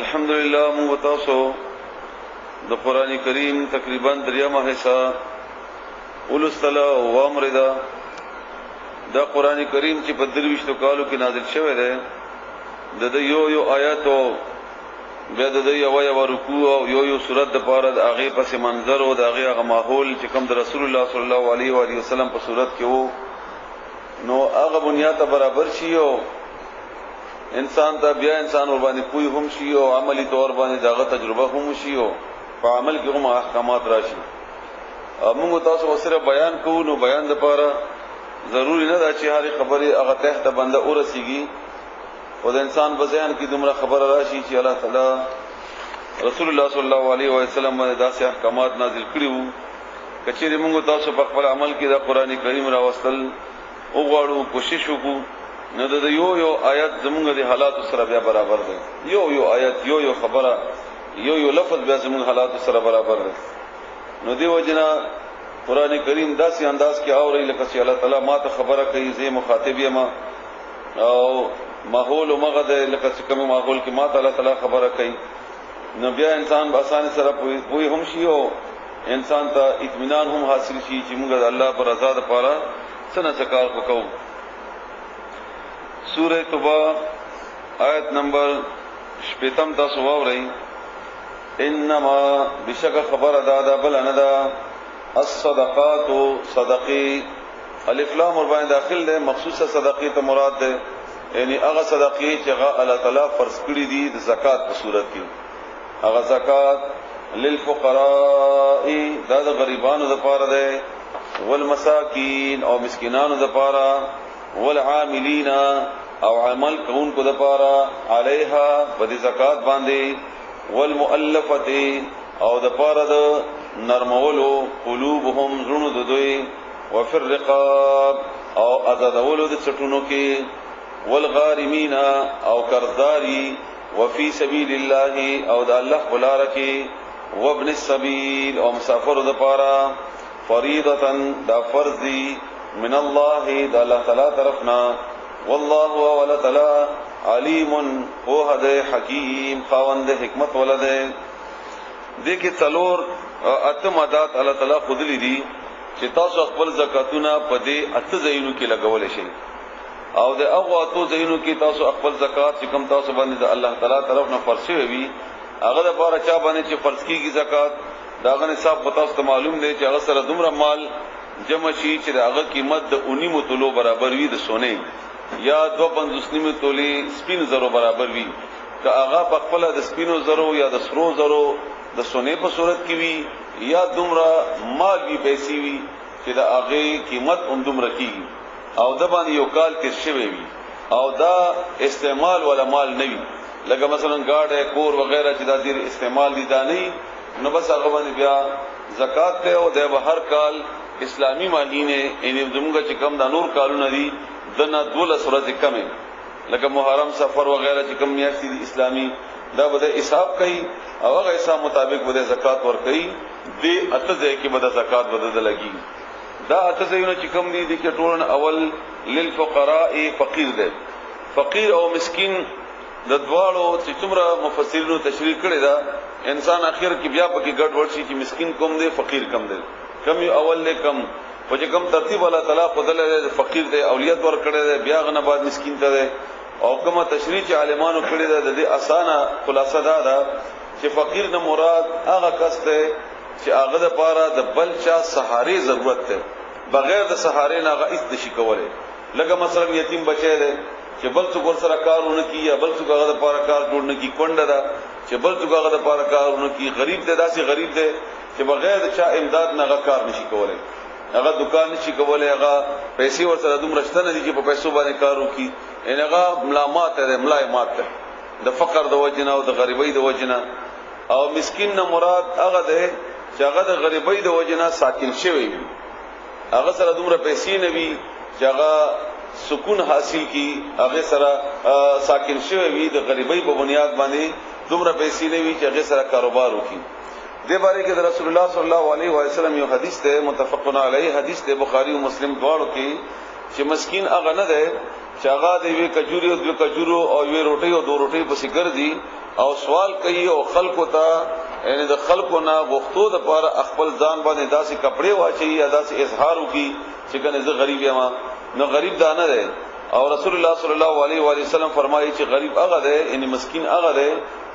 الحمدللہ متاسو د قران کریم تقریبا دریمه حصہ ولستلا و امردا دا قران کریم چې په درويشتو کالو کې نازل شوی دی د یو آیات او بیا د یو رکوع او یو سورۃ د پاره د هغه پس منظر او د هغه ماحول چې کوم د رسول الله صلی الله علیه و علیه وسلم په صورت کې وو نو هغه بنیاد برابر شي او انسان ته بیا انسان ور باندې کوی هم شي او عملی طور باندې دغه تجربه هم شي او په عمل کې هم احکامات راشي. موږ تاسو سره بیان کوو نو بیان د پاره ضروری نه ده چې هر خبره هغه ته بنده ورسیږي او د انسان په ذهن کې دومره خبره راشي چې الله تعالی رسول الله صلی الله علیه و سلم باندې داسې احکامات نازل کړي وو کچېره موږ تاسو په خپل عمل کې د قران کریم راوستل او غواړو کوشش وکړو نو د یو آیت زموږ د حالات سره بیا برابر دی یو آیت یو خبره یو لفظ بیا زموږ حالات سره برابر دی نو دی وجنا قران کریم داسې انداز کې اوري لکه چې الله تعالی ما ته خبره کوي زه مخاطب یم او ماحول مغه ده لکه چې کوم ماحول کې ما تعالی خبره کوي نو بیا انسان په اسانه سره پوي هم شي او انسان ته اطمینان هم حاصل شي چې موږ د الله پر رضا لپاره څنګه څکار وکړو. سورہ توبہ آیت نمبر 15 تاسو واورئ انما بشک خبر ادا بل اندا الصدقات صدقه الف لام ور باندې داخل ده مخصوصه صدقه ته مراد ده یعنی هغه صدقه چې الله تعالی فرض کړی دي د زکات په صورت کې هغه زکات للفقراء د غریبانو لپاره ده والمساکین او مسکینانو لپاره والعاملین او عمل کوونکو لپاره علیها په زکات باندې والمؤلفه او د پاره د نرمولو قلوبهم زړونو د دوی وفي الرقاب او ازادولو د چټونو کې والغارمین او قرضداري وفي سبيل الله او د الله بلارکی وابن السبيل او مسافر د پاره فریضه دا فرض دی من الله د الله تعالی طرفنا والله ولا تعالی علیم او هده حکیم خاوند حکمت ولده دغه څلور اتم عادت الله تعالی خود لیدي چې تاسو خپل زکاتونه په دې اته ځایونو کې لګول شي او د هغه اته ځایونو کې تاسو خپل زکات چې کوم تاسو باندې د الله تعالی طرف نه فرض شوی وي هغه د بار چا باندې چې فرض کیږي زکات داغه نصاب پتا ست معلوم دی چې هغه سره دومره مال جمع شي چې هغه قیمت د 19 تولو برابر وي د سونه یا 2.5 تولی سپین زرو برابر وي که هغه په خپل د سپینو زرو یا د سرو زرو د سونه په صورت کې وي یا دومره مال وی پیسې وي چې د هغه قیمت دومره کیږي او د باندې یو کال تیر شوی وي او دا استعمال ولا مال نه وي لکه مثلا گاډه کور وغیرہ چې د دې استعمال دي دا نه نو بس هغه باندې بیا زکات ته او د هر کال اسلامی مالینه ان زموږ چې کم د نور کالونه دي دنه 12 ورځې کمه لکه محرم سفر وغیرہ چې کم میاشتې دي اسلامی دا به حساب کوي او هغه حساب مطابق به زکات ور کوي دې اته ځای کې به زکات بدل لګي دا اته ځایونه چې کم دي چې ټولن اول للفقراء فقیر ده فقیر او مسکین د دواړو چې څومره مفسرینو تشریح کړی دا انسان اخر کې بیا پکې ګډ وډ شي چې مسکین کوم دی فقیر کم دی کم یو اول له کم په چې کم ترتیب الله تعالی خدل فقیر دی اولیت ور کړی دی بیا غنه بعد مسکین ته دی او کومه تشریح چې عالمانو کړی دی د دې اسانه خلاصه دا چې فقیر نه مراد هغه کس دی چې هغه د پاره د بل چا سہاري ضرورت ده بغیر د سہاري نه هغه هیڅ نشي کولای لکه مثلا یتیم بچی دی چې بل څوک سره کارونه کوي یا بل څوک هغه د پاره کار جوړ نه کوي کونډه ده چې بل څوک هغه د پاره کارونه کوي غریب دی داسې غریب دی چې بغیر د چا امداد نه هغه کار نشي کولای هغه دکان نشي کولای هغه پیسې ورسره دوم رشتہ نه دي چې په پیسو باندې کار وکړي ان هغه ملامات ده ملایمات ده د فقر د وجنه او د غریبۍ د وجنه او مسکین نه مراد هغه ده چې هغه د غریبۍ د وجنه ساکن شوی وي هغه سره دومره پیسې نه وي چې هغه سکون حاصل کی هغه سره ساکن شوی وي د غریبۍ په بنیاد باندې دومره پیسې نه وي چې هغه سره کاروبار وکړي دې باره کې رسول الله صلی الله علیه و سلم یو حدیث ده متفقون علیه حدیث ده بخاری او مسلم دواړو کې چې مسکین هغه نه ده چې هغه د وی کجوري او د کجورو او وی روټي او دو روټي په سیګر دي او سوال کوي او خلکو ته یعنی د خلکو نه غوښتو د پاره خپل ځان باندې داسې کپڑے واچي یا داسې اظهار وکي چې کنه زه غریب یم نو غریب دا نه ده او رسول الله صلی الله علیه و وسلم فرمایي چې غریب هغه دی یعنی مسکین هغه دی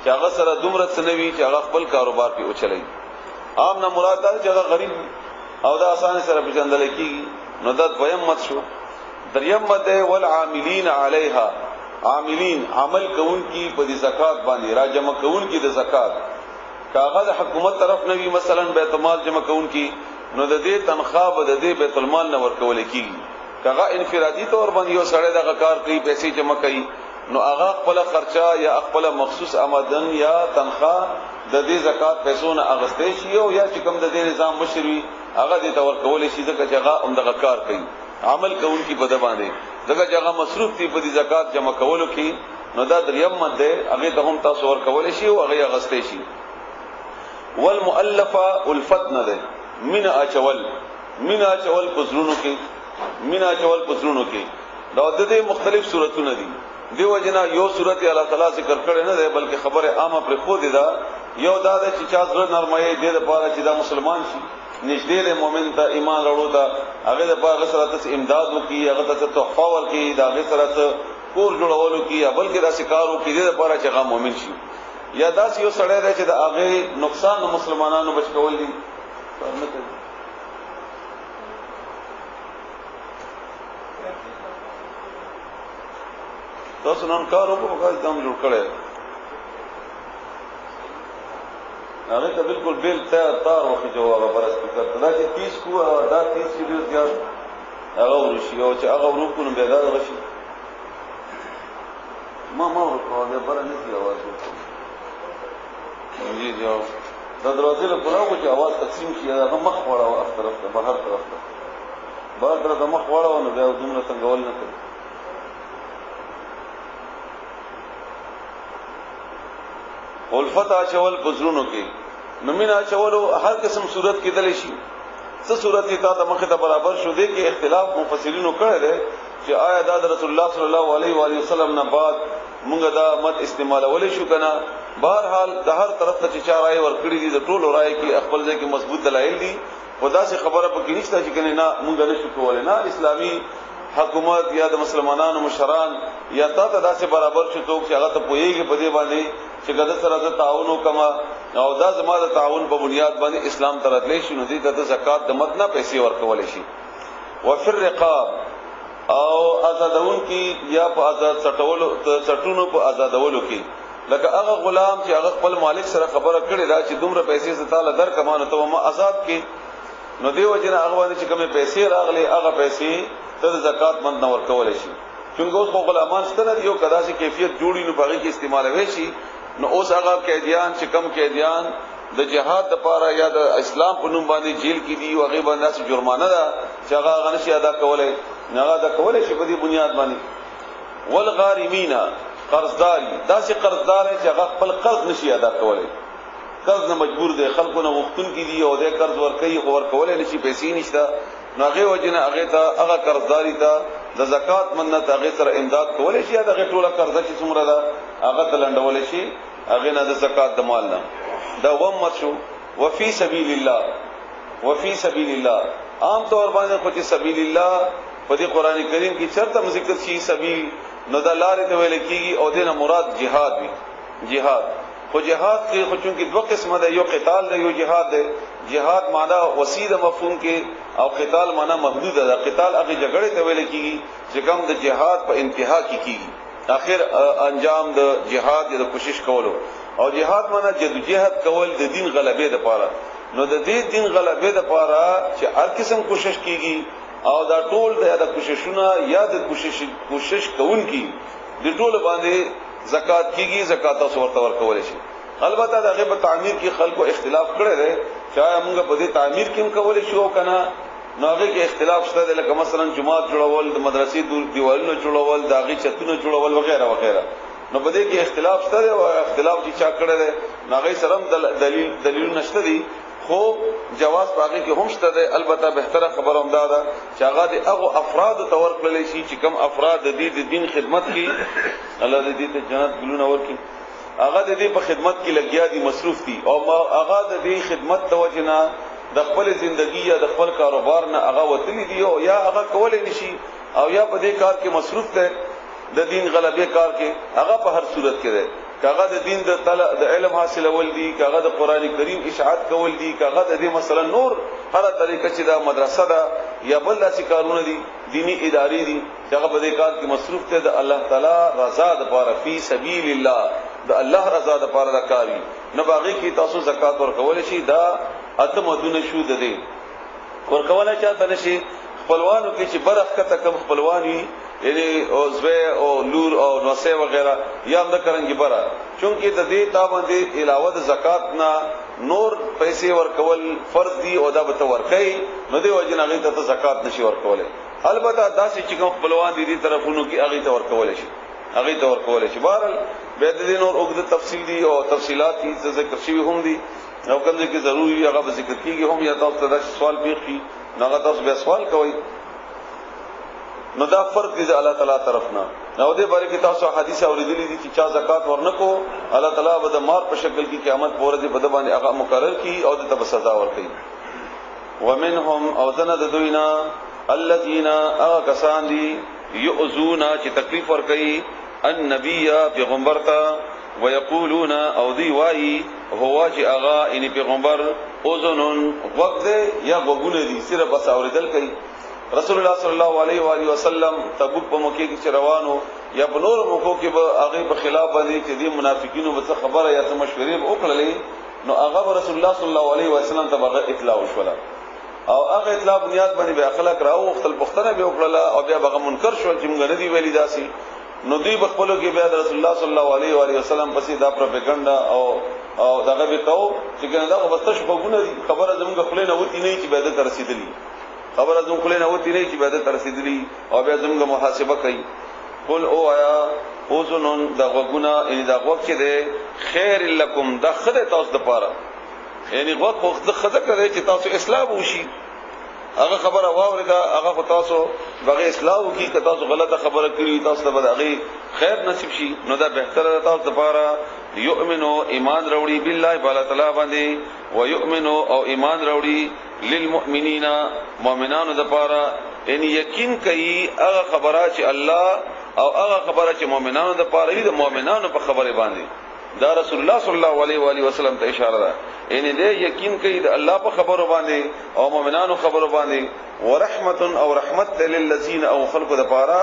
چې هغه سره دومره سنوي چې هغه خپل کاروبار په اوچلای عام نه مراد ده چې هغه غریب او دا آسان سره پېژندل کیږي نو دا دویم مت شو دریم مت ده والعاملین علیها عاملین عمل کوون کی په دې زکات باندې را جمع کوون کی د زکات کاغذ حکومت طرف نوی مثلا بیت المال جمع کوون کی نو د دې تنخواه به د دې بیت المال نه ورکول کیږي کاغه انفرادي تور باندې یو سړی د کار کوي پیسې جمع کوي نو هغه خپل خرچه یا خپل مخصوص آمدن یا تنخواه د دې زکات پیسو نه اغستې شي او یا چې کوم د دې نظام مشروي هغه دې تور کول شي ځکه چې هغه عمدغه کار کوي عمل کوون کی بده باندې ځکه چې هغه مصروف دي په دې زکات جمع کولو کې نو دا دریم مده هغه ته هم تاسو ور کول شي او هغه اغستې شي والمؤلفه الفتن ده من اچول پزرونو کې دا د دې مختلف صورتونه دي دیو جنا یو صورت الله تعالی ذکر کړي نه ده بلکې خبره عامه پر خو دي دا یو دا چې چا زړه نرمایي دې لپاره چې دا مسلمان شي نږدې له مؤمن ته ایمان وروړو دا هغه د پاره سره ته امداد وکي هغه ته تحفه ورکي دا هغه سره ته کور جوړولو کی بلکې دا سکارو کې دې لپاره چې هغه مؤمن شي یا دا یو سړی دی چې دا هغه نقصان مسلمانانو بچ کول دي تاسو نن کار وکړو کله دم جوړ کړي هغه ته بالکل بیل تار وخت جواب پر سپیکر دا چې 30 کو دا 30 ویډیو زیات هغه ورشي او چې هغه ورکو به دا غشي ما ورکو دا بل نه دی आवाज جی جو دا دروازه له پلاو چې आवाज تقسیم شي هغه مخ وړاو اخ طرف ته بهر طرف ته بهر طرف ته مخ وړاو نو بیا دومره څنګه ول نه کوي الفتا چول پزرونو کې نمینا چولو هر قسم صورت کې دلی شي څه صورت ته تا مخه ته برابر شو دي کې اختلاف مفسرینو کړی دی چې آیا دا رسول الله صلی الله علیه و علیه وسلم نه بعد موږ دا مت استعمال ولې شو کنه بهرحال د هر طرف ته چې رائے ورکړي دي د ټولو رائے کې خپل ځای کې مضبوط دلایل دي خدا سے خبره پکې نشته چې کنه نه موږ نه شو کولای نه اسلامي حکومت یا د مسلمانانو مشران یا تا ته داسې برابر شو څوک چې هغه ته پوهیږي په دې باندې چې ګد سره د تعاون وکما او دا زموږ د تعاون په بنیاد باندې اسلام ترتلې شي نو دې ته زکات د مدنه پیسې ورکول شي وفر رقاب او آزادون کی یا په آزاد سټونو په آزادولو کې لکه هغه غلام چې هغه خپل مالک سره خبره کړي دا چې دومره پیسې ستاله در کمانه ته ما آزاد کې نو دیو جن هغه باندې چې کومه پیسې راغلي هغه پیسې ته زکات مند نه ورکول شي چونګه اوس په غلامان ستنه یو کدا سي کیفیت جوړی نو باغی کې استعمال وي شي نو اوس هغه قیدیان چې کم قیدیان د جهاد لپاره یا د اسلام په نوم باندې جیل کې دي او هغه باندې جرمانه ده چې هغه غنشي ادا کولای نه ادا کولای شي په دې بنیاد باندې والغارمین قرضدار داسې قرضدار چې هغه خپل قرض نشي ادا کولای قرض نه مجبور دي خلکو نه وختون کې دي او د قرض ورکوي خو ورکولای نشي پیسې نشته نو هغه وجنه هغه ته هغه قرضداري ته د زکات مننه هغه سره امداد کولای شي هغه ټوله قرض چې څومره ده هغه تلندول شي هغه نه د زکات د مال نه دا ومت شو وفي سبيل الله عام طور باندې خو چې سبیل الله په دې قران کریم کې چرته ذکر شي سبیل نو د لارې ته ویل کېږي او دینه مراد jihad وي jihad خو jihad کې خو چونکی دوه قسمه ده یو قتال ده یو jihad ده jihad معنا وسیله مفهوم کې او قتال معنا محدود ده قتال هغه جګړه ته ویل کېږي چې کوم د jihad په انتها کې کېږي اخر انجام د jihad د کوشش کولو او jihad معنا جدوجہد کول د دین غلبې لپاره نو د دې دین غلبې لپاره چې هر قسم کوشش کیږي او دا ټول د کوششونه یا د کوشش کوونکی د ټول باندې زکات کیږي زکات او ورته ورکول شي البته دغه په تعمیر کې خلکو اختلاف کړی دی چې موږ په دې تعمیر کې هم کول شو کنه نوغه کې اختلاف شته لکه مثلا جماعت جوړول د مدرسې دیوالونو جوړول داغي چتونو جوړول وغیرہ وغیرہ نو په دې کې اختلاف شته او اختلاف چې چا کړی دی ناغي سره دلیل نشته دی خو جواز باقي کې هم شته البته بهتره خبره هم ده چې هغه د هغه افراد تور کړل شي چې کم افراد د دین خدمت کې الله دې ته جنت ګلونه ورکړي هغه د دې په خدمت کې لګیا دي مصروف دي او هغه د دې خدمت توجنه د خپل ژوندۍ یا د خپل کاروبار نه هغه وتلی دي او یا هغه کولای نشي او یا په دې کار کې مصروف دی د دین غلبه کار کې هغه په هر صورت کې دی کاغه د دین د علم حاصل ول دي کاغه د قران کریم اشاعت کول دي کاغه د دې مثلا نور هر طریقه چې دا مدرسه ده یا بل داسې کارونه دي دینی ادارې دي هغه په دې کار کې مصروف ته د الله تعالی رضا د لپاره فی سبیل الله د الله رضا د لپاره دا کوي نه باغی کې تاسو زکات ورکول شي دا اته مدونه شو د دې ورکول چاته نشي خپلوانو کې چې برخ کته کم خپلوانی یعنی او زوی او لور او نوسه وغیرہ یا هم د کرنګي برا چونکه د دې تابندې علاوه د زکات نه نور پیسې ورکول فرض دي او دا به ورکړي نو دی وجه نه ته زکات نشي ورکول البته داسې چې کوم خپلوان دي دې طرفونو کې هغه ته ورکول شي هغه ته ورکول شي بهرحال به د دې نور اوږد تفصیل دي او تفصيلات دي ذکر شوی هم دي او کوم ځکه ضروري هغه ذکر کیږي هم یا تاسو ته سوال پیښی نو تاسو به سوال کوئ نو دا فرق دی الله تعالی طرفنا نو دې باره کې تاسو حدیث اوریدلې دي چې چا زکات ورنکو الله تعالی به د مار په شکل کې قیامت پورې دې بده باندې هغه مقرر کی او د تب سزا ورکړي ومنهم او ذن د دوینا الذين اغسان دي يؤذون چې تکلیف ورکړي النبي پیغمبر ته ويقولون او دی وای هو چې اغا ان پیغمبر اذن وقت یا وګونه دي صرف بس اوریدل کوي رسول الله صلی الله علیه و آله وسلم تبوک په موقع کې روانو یا په نور موقع کې به هغه په خلاف باندې چې دي منافقینو به خبره یا مشورې وکړلې نو هغه رسول الله صلی الله علیه و سلم ته هغه اطلاع وشوله او هغه اطلاع بنیاد باندې به اخلاق راو خپل پختنه به وکړه او بیا هغه منکر شو چې موږ نه دی ویلي داسي نو دوی بخپلو کې بیا رسول الله صلی الله علیه و آله وسلم پسې دا پروپاګاندا او دغه به کو چې کنه دا وبستش بګونه خبره زموږ خپل نه وتی نه چې به د رسیدلی خبره زموږ خپل نه وتی نه چې به د رسیدلی او بیا زموږ محاسبه کوي قل او آیا اوزنون دا وګونه ان دا وګ چې ده خیر لکم دا خدای تاسو د پاره یعنی وګ د خدای کوي چې تاسو اسلام وشي هغه خبره واورida هغه تاسو بغیر اسلام کی که تاسو غلطه خبره کړی تاسو ته هغه خیر نصیب شي نو دا بهتره تاسو لپاره یؤمنو ایمان وروړي بالله تعالی تعالی باندې و یؤمنو او ایمان وروړي للمؤمنین مؤمنانو لپاره ان یقین کوي هغه خبره چې الله او هغه خبره چې مؤمنانو لپاره دي د مؤمنانو په خبره باندې دا رسول الله صلی الله علیه و آله وسلم ته اشاره ده ان دې یقین کوي د الله په خبرو باندې او مؤمنانو خبرو باندې ورحمت او رحمت للذین او خلق د پاره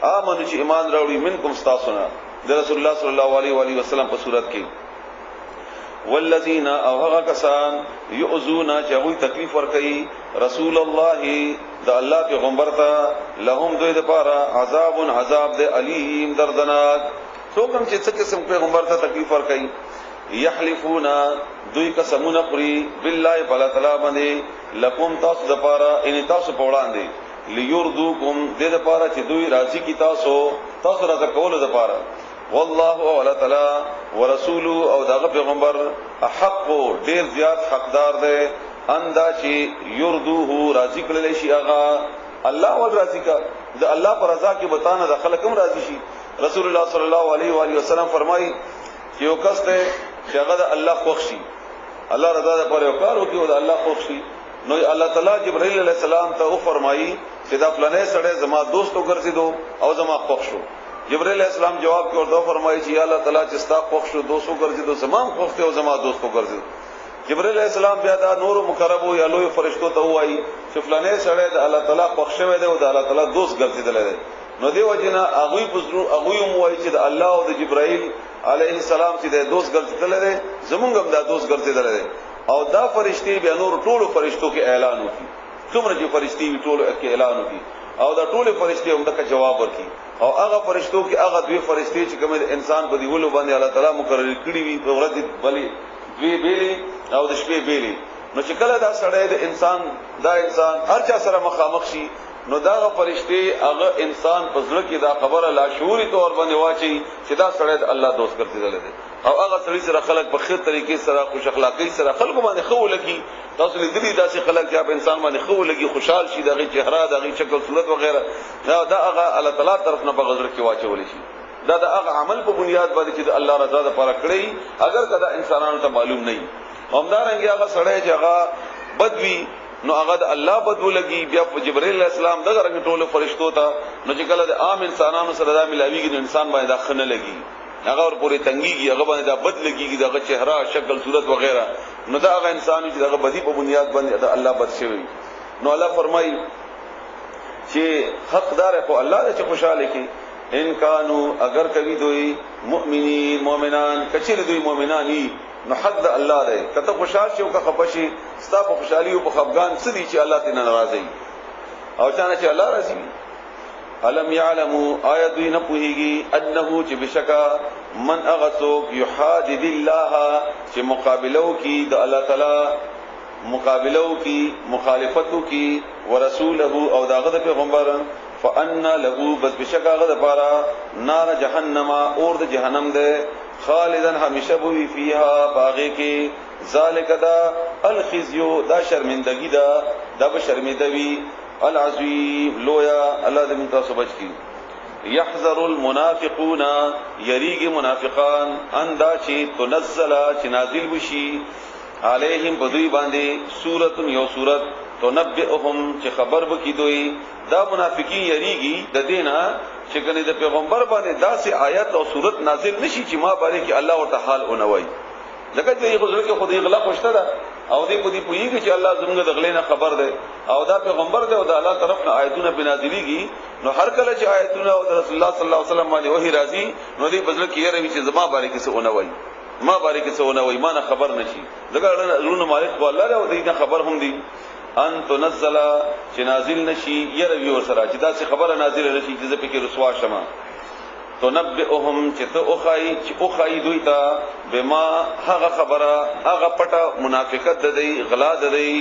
امنو چې ایمان راوړي منکم استاسنا د رسول الله صلی الله علیه و آله وسلم په صورت کې والذین او هغه کسان یؤذون چې هغه تکلیف ور کوي رسول الله د الله پیغمبر ته لهم دوی د پاره عذاب د علیم دردناک څوک چې څه قسم پیغمبر ته تکلیف ور کوي یحلفون دوی قسمونه خوري بالله تعالی باندې لکم تاسو د پاره ان تاسو په وړاندې لیردوکم د دې پاره چې دوی راضی کی تاسو راضی کول د پاره والله او تعالی ورسول او دغه پیغمبر حق ډیر زیات حقدار دی اندا چې یردوه راضی کړل شي هغه الله ول راضی کا د الله پر رضا کې بتانه د خلکم راضی شي رسول الله صلی الله علیه و آله وسلم فرمایي چې یو کس ته چې هغه د الله خوښ شي الله رضا ده پر یو کار وکي او د الله خوښ شي نو الله تعالی جبرائیل علیہ السلام ته فرمایي چې دا فلانه سره زما دوست وګرځیدو او زما خوښ شو جبرائیل علیہ السلام جواب کې ورته فرمایي چې الله تعالی چې ستا خوښ شو دوست وګرځیدو زما خوښ ته او زما دوست وګرځیدو جبرائیل علیہ السلام بیا دا نور مقربو یا لوی فرشتو ته وایي چې فلانه سره د الله تعالی خوښ شوی دی او د الله تعالی دوست ګرځیدل دی نو دی وجنا هغه پزرو هغه موایي چې د الله او د جبرائیل علیه السلام چې د دوست ګرځیدل دي زمونږ هم د دوست ګرځیدل دي او دا فرشتي بیا نور ټولو فرشتو کې اعلان وکړي کومره چې فرشتي ټولو کې اعلان وکړي او دا ټولو فرشتي هم دغه جواب ورکړي او هغه فرشتو کې هغه دوی فرشتي چې کوم انسان په دیولو باندې الله تعالی مقرر کړی وي په ورځ بلی دوی بیلی او د شپې بیلی نو چې کله دا سړی د انسان هر چا سره مخامخ شي نو دا فرشتي هغه انسان په ځل کې دا خبره لا شعوري تور باندې واچي چې دا سړی د الله دوست ګرځیدل دي او هغه سړي سره خلق په خیر طریقې سره خوش اخلاقی سره خلق باندې خو لګي تاسو لیدلی داسې خلق چې په انسان باندې خو لګي خوشحال شي دغه چهره دغه شکل صورت وغیرہ دا هغه الله تعالی طرف نه بغیر کې واچول شي دا هغه عمل په بنیاد باندې چې الله رضا لپاره کړی اگر کدا انسانانو ته معلوم نه همدارنګه هغه سړی چې هغه بدوی نو هغه د الله بدو لګي بیا په جبرئیل علیہ السلام دغه رنګ ټولو فرشتو ته نو چې کله د عام انسانانو سره دا ملاویږي نو انسان باندې دا خنه لګي هغه ور پورې تنګيږي هغه باندې دا بد لګيږي دغه چهره شکل صورت وغیرہ نو دا هغه انسان چې دغه بدی په بنیاد باندې د الله بد شوی نو الله فرمایي چې حقدار خو الله دې خوشاله کی ان کانو اگر کوي دوی مؤمنین مؤمنان کچې دوی مؤمنانی نو حق د الله دی کته خوشاله شي او که خپشي ستا په خوشحالي او په خفګان څه دي چې الله ته ناراضي او چانه چې الله راضي علم يعلموا آیت دوی نه پوهیږي انه چې بشکا من اغسو یحادد الله چې مقابلو کی د الله تعالی مقابلو کی مخالفتو کی ورسوله او داغه د پیغمبر فان له بس بشکا غد پارا نار جهنم اور د جهنم ده خالدن همیشه بوی فیها باغی کی ذالک دا الخزیو دا شرمندگی دا بشرمندوی العظیم لویا الله دې متاسو بچ کی يحذر المنافقون یریږي منافقان اندا چې تنزل چې نازل وشي علیهم بدوی باندې سورۃ یو سورۃ تنبئهم چې خبر وکي دوی دا منافقین یریږي د دینا چې کنه د پیغمبر باندې داسې آیت او سورۃ نازل نشي چې ما باندې کې الله ورته حال اونوي ځکه چې غوړه کې خدای غلا خوشته ده او دې په دې پوېږي چې الله زموږ د غلې نه خبر ده او دا پیغمبر ده او د الله طرف نه آیتونه بنازلېږي نو هر کله چې آیتونه او رسول الله صلی الله علیه وسلم باندې وਹੀ راځي نو دې بدل کې یې چې زما باندې کې څه اونوي ما باندې کې څه اونوي ما نه خبر نشي ځکه رونه مالک والله او دې خبر هم دي ان تنزل چې نازل نشي يروي ور سره چې دا څه خبره نازل نشي چې زه پکې رسوا شمه تنبئهم چې ته اوخای دوی ته بما هغه خبره هغه پټه منافقت د دی غلا د دی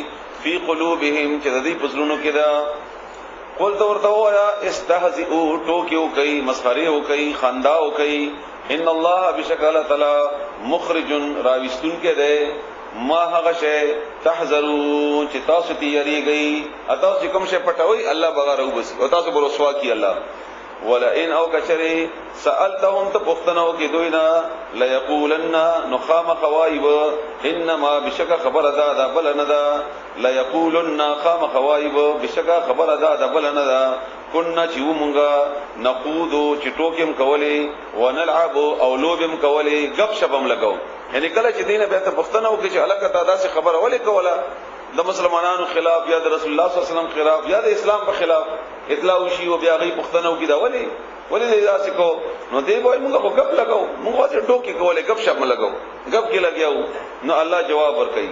فی قلوبهم چې د دې پسلونو کې دا قل تو ورته وایا استهزئوا ټوکیو کوي مسخره کوي خنداو کوي ان الله بشکل تعالی مخرج راوستون کې ده ما هغه شی تحذرون چې تاسو تیریږئ تاسو کوم شی پټوي الله بغیر وبس او تاسو برسوا کی الله ولا ان او کچری سالتهم تبختنو کی دوینا لا یقولن نخام خوایب انما بشک خبر ادا بلندا لا یقولن خام خوایب بشک خبر ادا بلندا كنا چې ومنګه نقودو چې ټوکم کولې ونلعب او لوبم کولې غب شپم لګاو یعنی کله چې دینه به ته پښتنه وکړي چې الګ ته داسې خبره ولې کوله د مسلمانانو خلاف یا د رسول الله صلی الله علیه وسلم خلاف یا د اسلام په خلاف اطلاع وشي او بیا غي پښتنه وکړي دا ولې داسې کو نو دی وای موږ خو غب لګاو موږ څه ټوکی کولې غب شپم لګاو غب کې لګیاو نو الله جواب ورکړي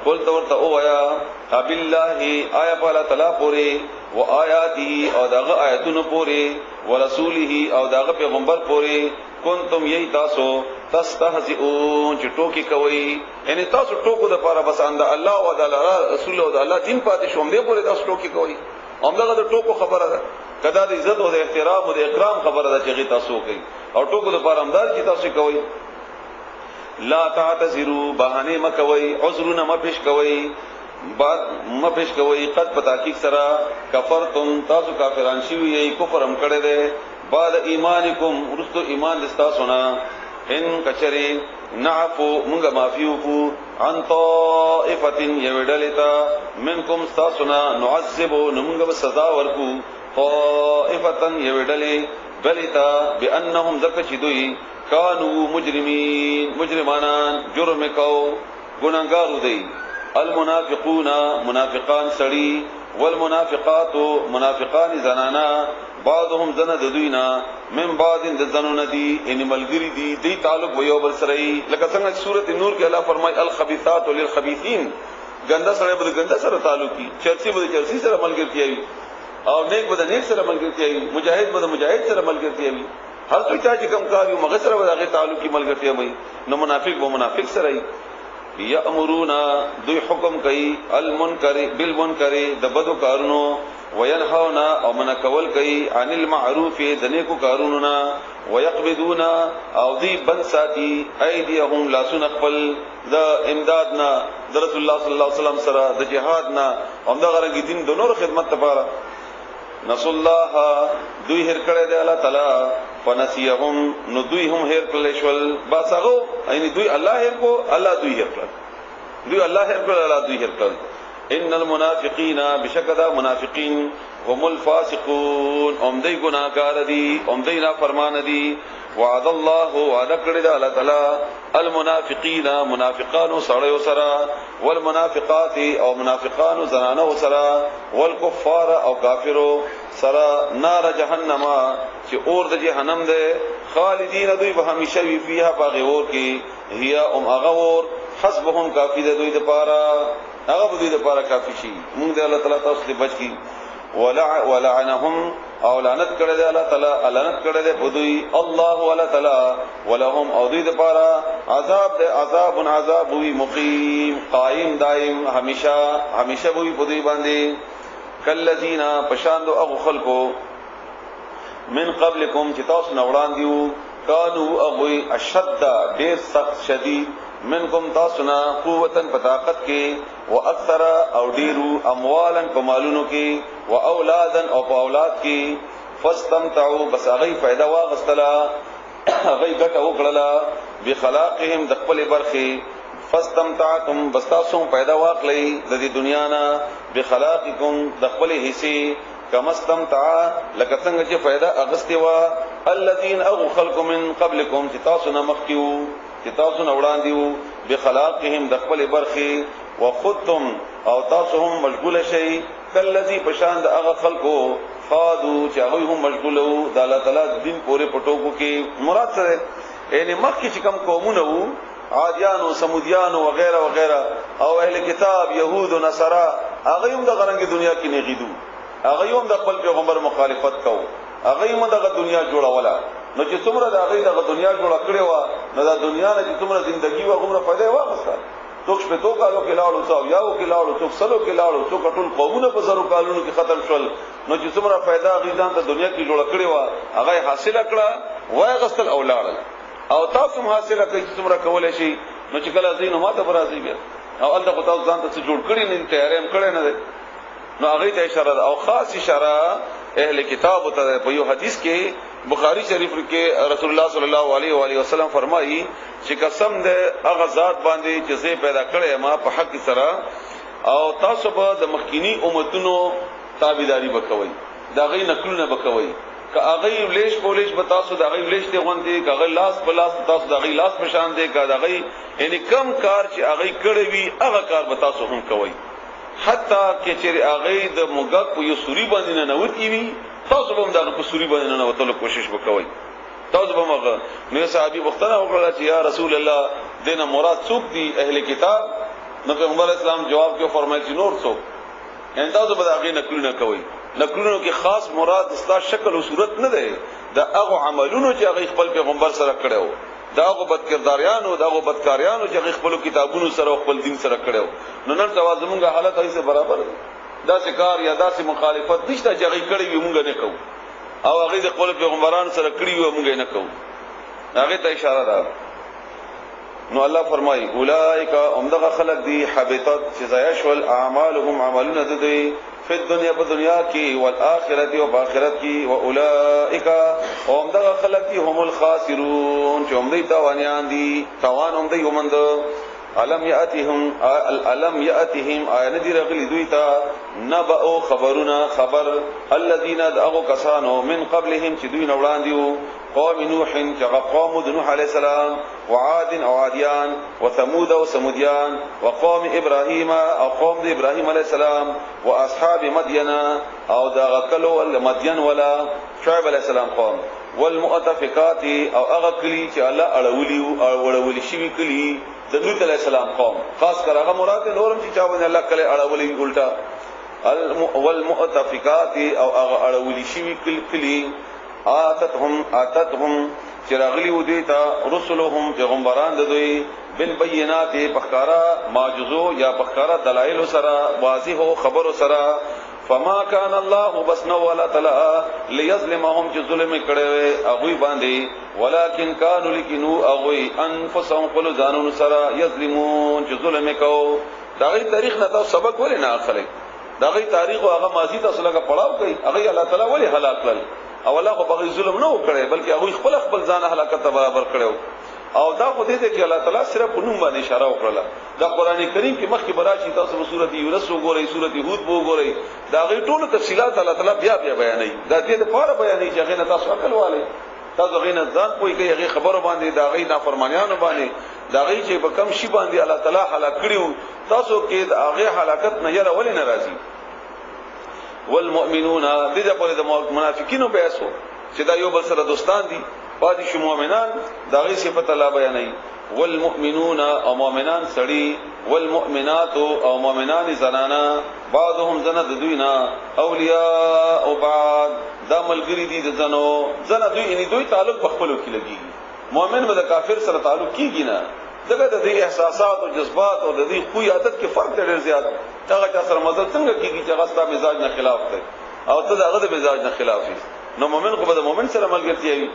قل تورته او آیا بالله آیا پالا تعالی پوری و آیاته او داغه آیاتونو پوری ورسوله او داغه پیغمبر پوری کنتم یی تاسو تستهزئون چې ټوکی کوي یعنی تاسو ټوکو د پاره بس اند الله او د رسول او د الله دین پاتې شوم دی پوری تاسو ټوکی کوي همدغه د ټوکو خبره ده کدا د عزت او د احترام او د اکرام خبره ده چې تاسو کوي او ټوکو د پاره امداد چې تاسو کوي لا تعتذروا بهانه مکوي عذرنا مپیش کوي بعد مپیش کوي قد پتا کی سرا کفرتم تاسو کافران شي وي کفرم کړه ده بعد ایمانکم ورستو ایمان دستا سنا ان کچری نعفو مونږه معفو کو عن طائفه یوډلتا منکم تاسونا نعذبو نمونږه سزا ورکو طائفه یوډلې بلتا بانهم زکشدوی کانو مجرمانان جرم کو گناہگار دی المنافقون منافقان سړی والمنافقات منافقان زنانا بعضهم زن دوینا من بعض د زنون دی ان ملګری دی تعلق و یو بل سره لکه څنګه سورۃ نور کې الله فرمای الخبيثات للخبيثين ګنده سره به ګنده سره تعلقي چرسی به چرسی سره ملګرتي وي او نیک به نیک سره ملګرتي وي مجاهد به مجاهد سره ملګرتي وي هر څه چې کوم کار یو مغسر و دغه تعلقي ملګرتي وي نو منافق به منافق سره وي یامرون دوی حکم کوي المنکر بالمنکر د بدو کارونو وینهون او من کول کوي عن المعروف د نیکو کارونو ويقبضون او دی بن ساتي ايديهم لا سنقبل د امدادنا د رسول الله صلی الله علیه وسلم سره د جهادنا هم د غرق دین د نور خدمت لپاره نسوا الله دوی هر کړه دی الله تعالی فنسيهم نو دوی هم هر کړل شول باسغو یعنی دوی الله هر کو الله دوی هر کړل دوی الله هر کړل الله دوی هر کړل ان المنافقین بشکدا منافقین هم الفاسقون هم دی گناہگار دي هم دی نافرمان دي وعد الله وعد کړی دا الله تعالی المنافقین منافقان سره سره والمنافقات او منافقان زنانه سره والکفار او کافرو سره نار جهنم چې اور د جهنم ده خالدین دوی به همیشه وی فيها باغ اور کې هي هغه اور حسبهم کافی ده دوی لپاره هغه دوی لپاره کافی شي موږ د الله تعالی تاسو ته بچ کی ولعنهم او لعنت کړه دې الله تعالی لعنت کړه دې بدوی الله ولا تعالی ولهم او دې لپاره عذاب دې عذاب وی مقیم قائم دائم همیشه وی بدوی باندې کلذین پشاندو اغه خلقو من قبلکم چې تاسو نوړان دیو کانو اغوی اشد ډیر سخت شدید منکم تاسونا قوتن پطاقت کې و اکثر او ډیرو اموالن په مالونو کې و اولادن او په اولاد کې فاستمتعوا بس هغه فائدہ واغستلا هغه ګټه وکړه بخلاقهم د خپل برخه فاستمتعتم بس تاسو فائدہ واخلې د دې دنیا نه بخلاقکم د خپل حصے کما استمتع لکه څنګه چې فائدہ اغستی وا الذين اغ خلق من قبلكم چې تاسو نه مخکیو چې تاسو نه وړاندیو بخلاقهم د خپل برخه وخذتم او تاسو هم مشغول شئ کلذي پشان د هغه خلقو خادو چې هغه هم مشغولو د الله تعالی دین پورې پټوکو کې مراد سره یعنی مخکې چې کوم قومونه وو عادیان او سمودیان او وغیرہ وغیرہ او اهل کتاب يهود او نصارا هغه هم د غرنګ دنیا کې نه غیدو هغه هم د خپل پیغمبر مخالفت کو هغه هم د دنیا جوړوله نو چې څومره د هغه د دنیا جوړ کړي و نو د دنیا نه چې څومره ژوندۍ و هغه فائدہ واغسته څوک په تو کالو کې لاړو څو یاو کې لاړو څوک سلو کې لاړو څوک ټول قومونه په زرو کالونو کې ختم شول نو چې څومره فائدہ غیزان ته دنیا کې جوړ کړي و هغه حاصل کړه وای غسل او لاړل او تاسو هم حاصل کړئ چې څومره کولای شي نو چې کله زین ما ته برازي بیا او الله کو تاسو ځان ته جوړ کړی نه تیارې هم کړی نه نو هغه ته اشاره او خاص اشاره اهل کتاب ته په یو حدیث کې بخاری شریف کې رسول الله صلی الله علیه و علیه وسلم فرمایي چې قسم دې هغه ذات باندې چې زه پیدا کړې ما په حق سره او تاسو به د مخکینی امتونو تابعداري وکوي دا غي نقلونه وکوي که هغه لیش پولیش به تاسو دا غي لیش ته غوندي که هغه لاس په لاس تاسو دا غي لاس په شان دي که دا غي یعنی کم کار چې هغه کړی وي هغه کار به تاسو هم کوي حتی کې چې هغه د موږ په یو سوري باندې نه نوتی وي تاسو به هم دا په سوري باندې نه وتلو کوشش وکوي تاسو به مغه نو صحابي وختنه وکړه چې یا رسول الله دینه مراد څوک دي اهل کتاب نو پیغمبر اسلام جواب کې فرمایي چې نور څوک ان تاسو به هغه نقلونه کوي نقلونو کې خاص مراد اصلاح شکل او صورت نه ده دا هغه عملونو چې هغه خپل پیغمبر سره کړو دا هغه بدکرداریانو دا هغه بدکاریانو چې خپل کتابونو سره خپل دین سره کړو نو نن توازنګه حالت ایسه برابر دا ذکر یا دا سي مخالفت نشته چې هغه کړی وي مونږ نه کوو او هغه خپل پیغمبرانو سره کړی وي مونږ نه کوو هغه ته اشاره ده نو الله فرمای اولائک امدغه خلق دی حبطت چې ضایع شول اعمالهم عملنا ذی فی الدنیا په دنیا کې او آخرت او آخرت کې او اولائک امدغه خلق دی هم الخاسرون چې هم دی تاوانیان دي تاوان هم دی ومند علم یاتهم آیان دی رغلی دوی تا نبأو خبرنا خبر الذين دعوا کسانو من قبلهم چې دوی نوړان دیو قوم نوح قوم نوح عليه السلام وعاد او عاديان وثمود او ثموديان وقوم ابراهيم او قوم ابراهيم عليه السلام واصحاب مدين او دغکلو المدين ولا شعيب عليه السلام قوم والمؤتفقات او اغکلی چې الله اړولیو او وړولی شي کلی د لوط علیہ السلام قوم خاص کر هغه مراد نورم چې چا باندې الله کله اړولې الټا والمؤتفقات او هغه اړولې شي کلی آتتهم چراغلی ودیتا رسلهم پیغمبران د دوی بالبينات پخکارا معجزو یا پخکارا دلائل سرا واضح خبر سرا فما كان الله بسنا ولا تعالی ليظلمهم چې ظلم کړي اغوی باندې ولکن كانوا لكنوا اغوی انفسهم قل ځانون سرا یظلمون چې ظلم کو دا غي تاریخ نه تاسو سبق ولې نه اخلي دا غي تاریخ او هغه ماضی تاسو لګه پړاو کوي هغه الله تعالی ولې هلاک کړل او الله خو بغي ظلم نه وکړي بلکې هغه خپل ځان هلاکت برابر کړو او دا خو دې کې الله تعالی صرف په نوم باندې اشاره وکړه دا قران کریم کې مخکې براشي تاسو په سورته یونس وګورئ سورته هود وګورئ دا غي ټول تفصيلات الله تعالی بیا بیانوي دا دې لپاره بیانوي چې هغه تاسو عقل والي تاسو غي نه ځان کوی کوي هغه خبرو باندې دا غي نافرمانیانو باندې دا غي چې په کم شي باندې الله تعالی هلاک کړیو تاسو کې دا هغه هلاکت نه یره ولې ناراضي والمؤمنون دې په د منافقینو بیاسو چې دا یو بل سره دوستان دي پاتې شو مؤمنان دا غي صفت الله بیانوي والمؤمنون او مؤمنان سړي والمؤمنات او مؤمنان زنانا بعضهم زنا د دوینا اولیاء او بعض دا ملګری دي د زنو دوی یعنی دوی تعلق په خپلو کې لګي مؤمن به د کافر سره تعلق کیږي نه دغه د دې احساسات او جذبات او د دې خوې عادت کې فرق ډېر زیات هغه چا سره مدد څنګه کیږي چې هغه ستاسو مزاج نه خلاف دی او ته دغه د مزاج نه خلاف یې نو مؤمن خو به د مؤمن سره ملګرتیا وي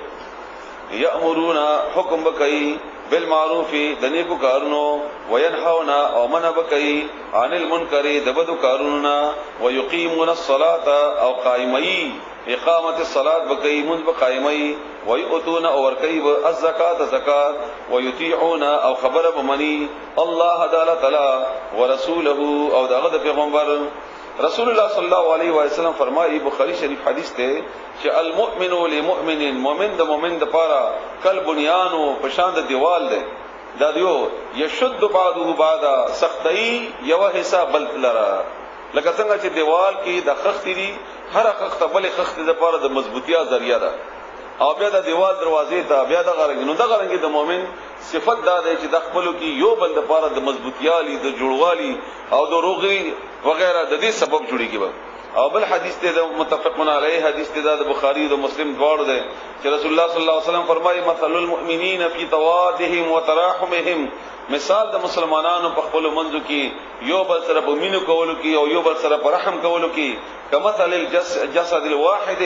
یأمرون حکم بکئی بالمعروف دنیکو کارونو وینحون او منع بکئی عن المنکر دبدو کاروننا ویقیمون الصلاة او قائمی اقامت الصلاة بکئی منذ بقائمی ویؤتون او ورکیب الزکاة زکاة ویطیعون او خبر بمنی اللہ دالة تلا ورسوله او داغد پیغمبر رسول الله صلی الله علیه و سلم فرمایي بخاری شریف حدیث ته چې المؤمن للمؤمن مؤمن د مؤمن د پاره کل بنیانو پشان د دیوال ده دا دیو یشد بعضه بعضا سختي یو حساب بل لرا لکه څنګه چې دیوال کې د خخت دي هر خخت بل خخت د پاره د مضبوطیا ذریعہ ده او بیا د دیوال دروازې ته بیا د غرنګ نو د غرنګ د مؤمن صفت دا ده چې د خپلو کې یو بل د پاره د مضبوطیالي د جوړوالي او د روغي وغیرہ د دې سبب جوړیږي او بل حدیث ته متفقون علیه حدیث ته د بخاری او مسلم دواړو ده چې رسول الله صلی الله علیه وسلم فرمایي مثل المؤمنین فی توادهم وتراحمهم مثال د مسلمانانو په خپل منځو کې یو بل سره په مینو کولو کې او یو بل سره په رحم کولو کې کمثل الجسد الواحد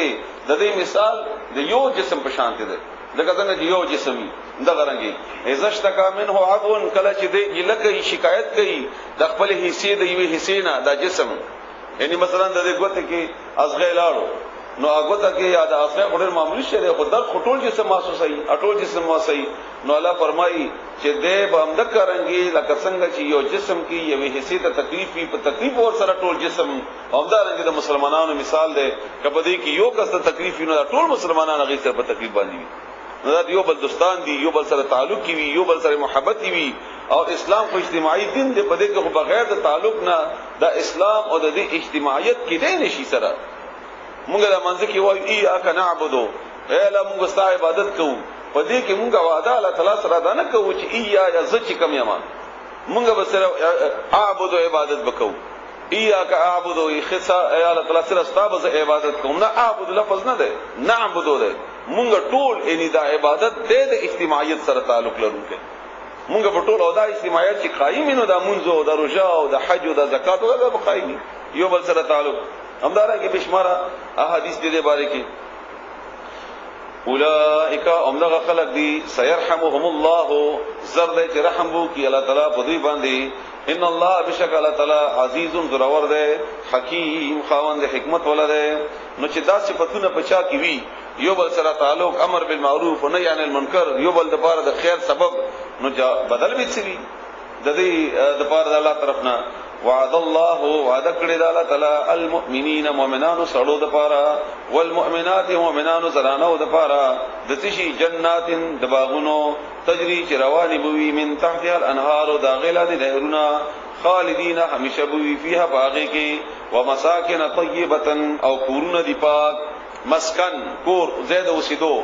د دې مثال د یو جسم په شان دی لکه څنګه چې یو جسمي دا غرانګي ازشتکا منه عضو کله چې دی لکه شکایت کوي د خپل حصے د یوې حصے نه دا جسم یعنی مثلا د دې ګوته کې ازغه لاړو نو هغه ته کې یاد ازغه ډېر معمولی شی دی خو در خټول جسم محسوسي اټول جسم محسوسي نو الله فرمایي چې دې به هم د کارنګي لکه څنګه چې یو جسم کې یوې حصے ته تکلیف په تکلیف اور سره ټول جسم هم دا رنګ د مسلمانانو مثال دی کبدي کې یو کس ته تکلیف نه ټول مسلمانانو هغه سره په تکلیف باندې دا یو بل دوستان دي یو بل سره تعلق کی وي یو بل سره محبت وي او اسلام خو اجتماعي دین دی په دې کې خو بغیر د تعلق نه دا اسلام او د دې اجتماعیت کې دی نشي سره مونږ د منځ کې وایو ایاک نعبدو اے لا مونږ ستاسو عبادت کوو په دې کې مونږ وعده الله تعالی سره دا نه کوو چې ایا یا ز چې کم یما مونږ به سره اعبدو عبادت وکړو ایاک اعبدو خصا اے الله تعالی سره ستاسو عبادت کوم نه اعبد لفظ نه ده نعبدو ده مونږ ټول ان دا عبادت د اجتماعیت سره تعلق لرونکي مونږ په ټول او دا اجتماعیت چې قائم نو دا منځ او د روزه او د حج او د زکات او د قائم یو بل سره تعلق همدارنګه کې بشماره احادیث دې باره کې اولئک امدغه خلق دي سيرحمهم الله زرد چې رحم وو کی الله تعالی په دې باندې ان الله بشک الله تعالی عزیز ذرور ده حکیم خاوند حکمت ولده نو چې دا صفاتونه پچا کی وی یو بل سره تعلق امر بالمعروف و نهی عن المنکر یو بل د پاره د خیر سبب نو بدل به سي د دې د پاره د الله طرفنا وعد الله وعد کړی د الله تعالی المؤمنین مؤمنانو سړو د پاره والمؤمنات مؤمنانو زنانو د پاره د تشي جنات د باغونو تجری چې رواني بوي من تحتها الانهار داخله د نهرونه خالدین همیشه بوي فيها باغې کې ومساکن طیبه او کورونه دی پاک مسکن کور زید وسیدو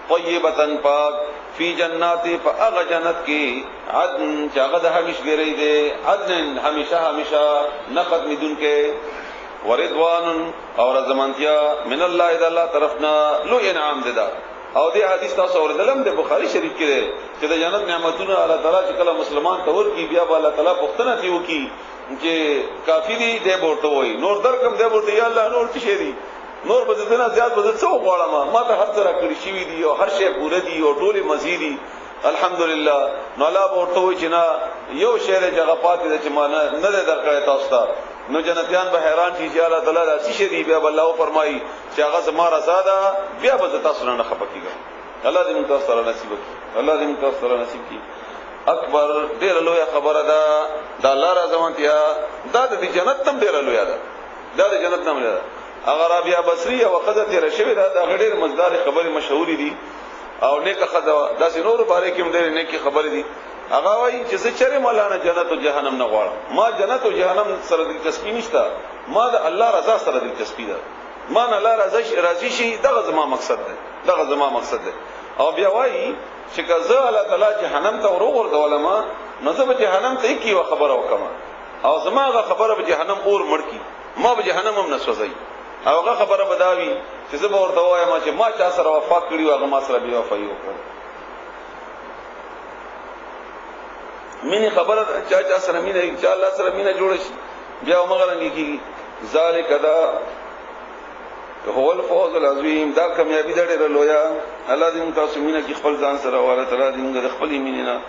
طیبتن پاک فی جنات فاغ جنت کی عدن چاغد ہمیش گری دے عدن ہمیشہ نقد مدن کے ورضوان اور زمانتیا من اللہ اذا اللہ طرفنا لو انعام ددا او دې حدیث تاسو اوریدلم د بخاری شریف کې ده چې د جنت نعمتونه الله تعالی چې کله مسلمان تور کی بیا الله تعالی پختنه دیو کی چې کافی دی د ورته وای نور درکم دی ورته یا الله نور څه دی نور بددنه زیات بدد څو غواړم ما ته هر څه را کړی شوی دی او هر شی پوره دی او ټول مزيدي الحمدلله نو الله ورته وای چې نه یو شعر جغپات دي چې ما نه درکړی تاسو ته نو جنتیان به حیران شي چې الله تعالی د څه دی بیا الله فرمایي چې هغه زما رضا ده بیا به تاسو نه خپکیږم الله دې موږ تاسو سره نصیب کړي الله دې موږ تاسو سره نصیب کړي اکبر ډېر لوی خبره ده د الله رضوانتیا دا د جنت تم ډېر لوی ده دا د جنت نام ده اگر رابعه بصری او خدای تیر شوی دا ډېر مزدار خبره مشهور دي او نیک خدای دا سينور باره کې ډېر نیک خبره دي هغه وایي چې څه چره مولانا جنت او جهنم نه غواړم ما جنت او جهنم سره دلچسپي نشته ما د الله رضا سره دلچسپي ده ما نه الله راضي شي دغه زما مقصد ده دغه زما مقصد ده او بیا وایي چې کزه الله تعالی جهنم ته ورغور د علماء نو زه به جهنم ته کی خبره وکم او زما هغه خبره به جهنم اور مړکی ما به جهنم هم نسوځي او هغه خبره بداوي چې زه به ورته وایم چې ما چا سره وفا کړی هغه ما سره بیا وفا وکړ مینه خبره چا سره مینه ان شاء الله سره مینه جوړ شي بیا ومغه نگی ذالک دا هو الفوز العظیم دا کامیابی ده ډېر لویا الله دې موږ تاسو مینه کې خپل ځان سره او الله تعالی دې موږ د خپل مینه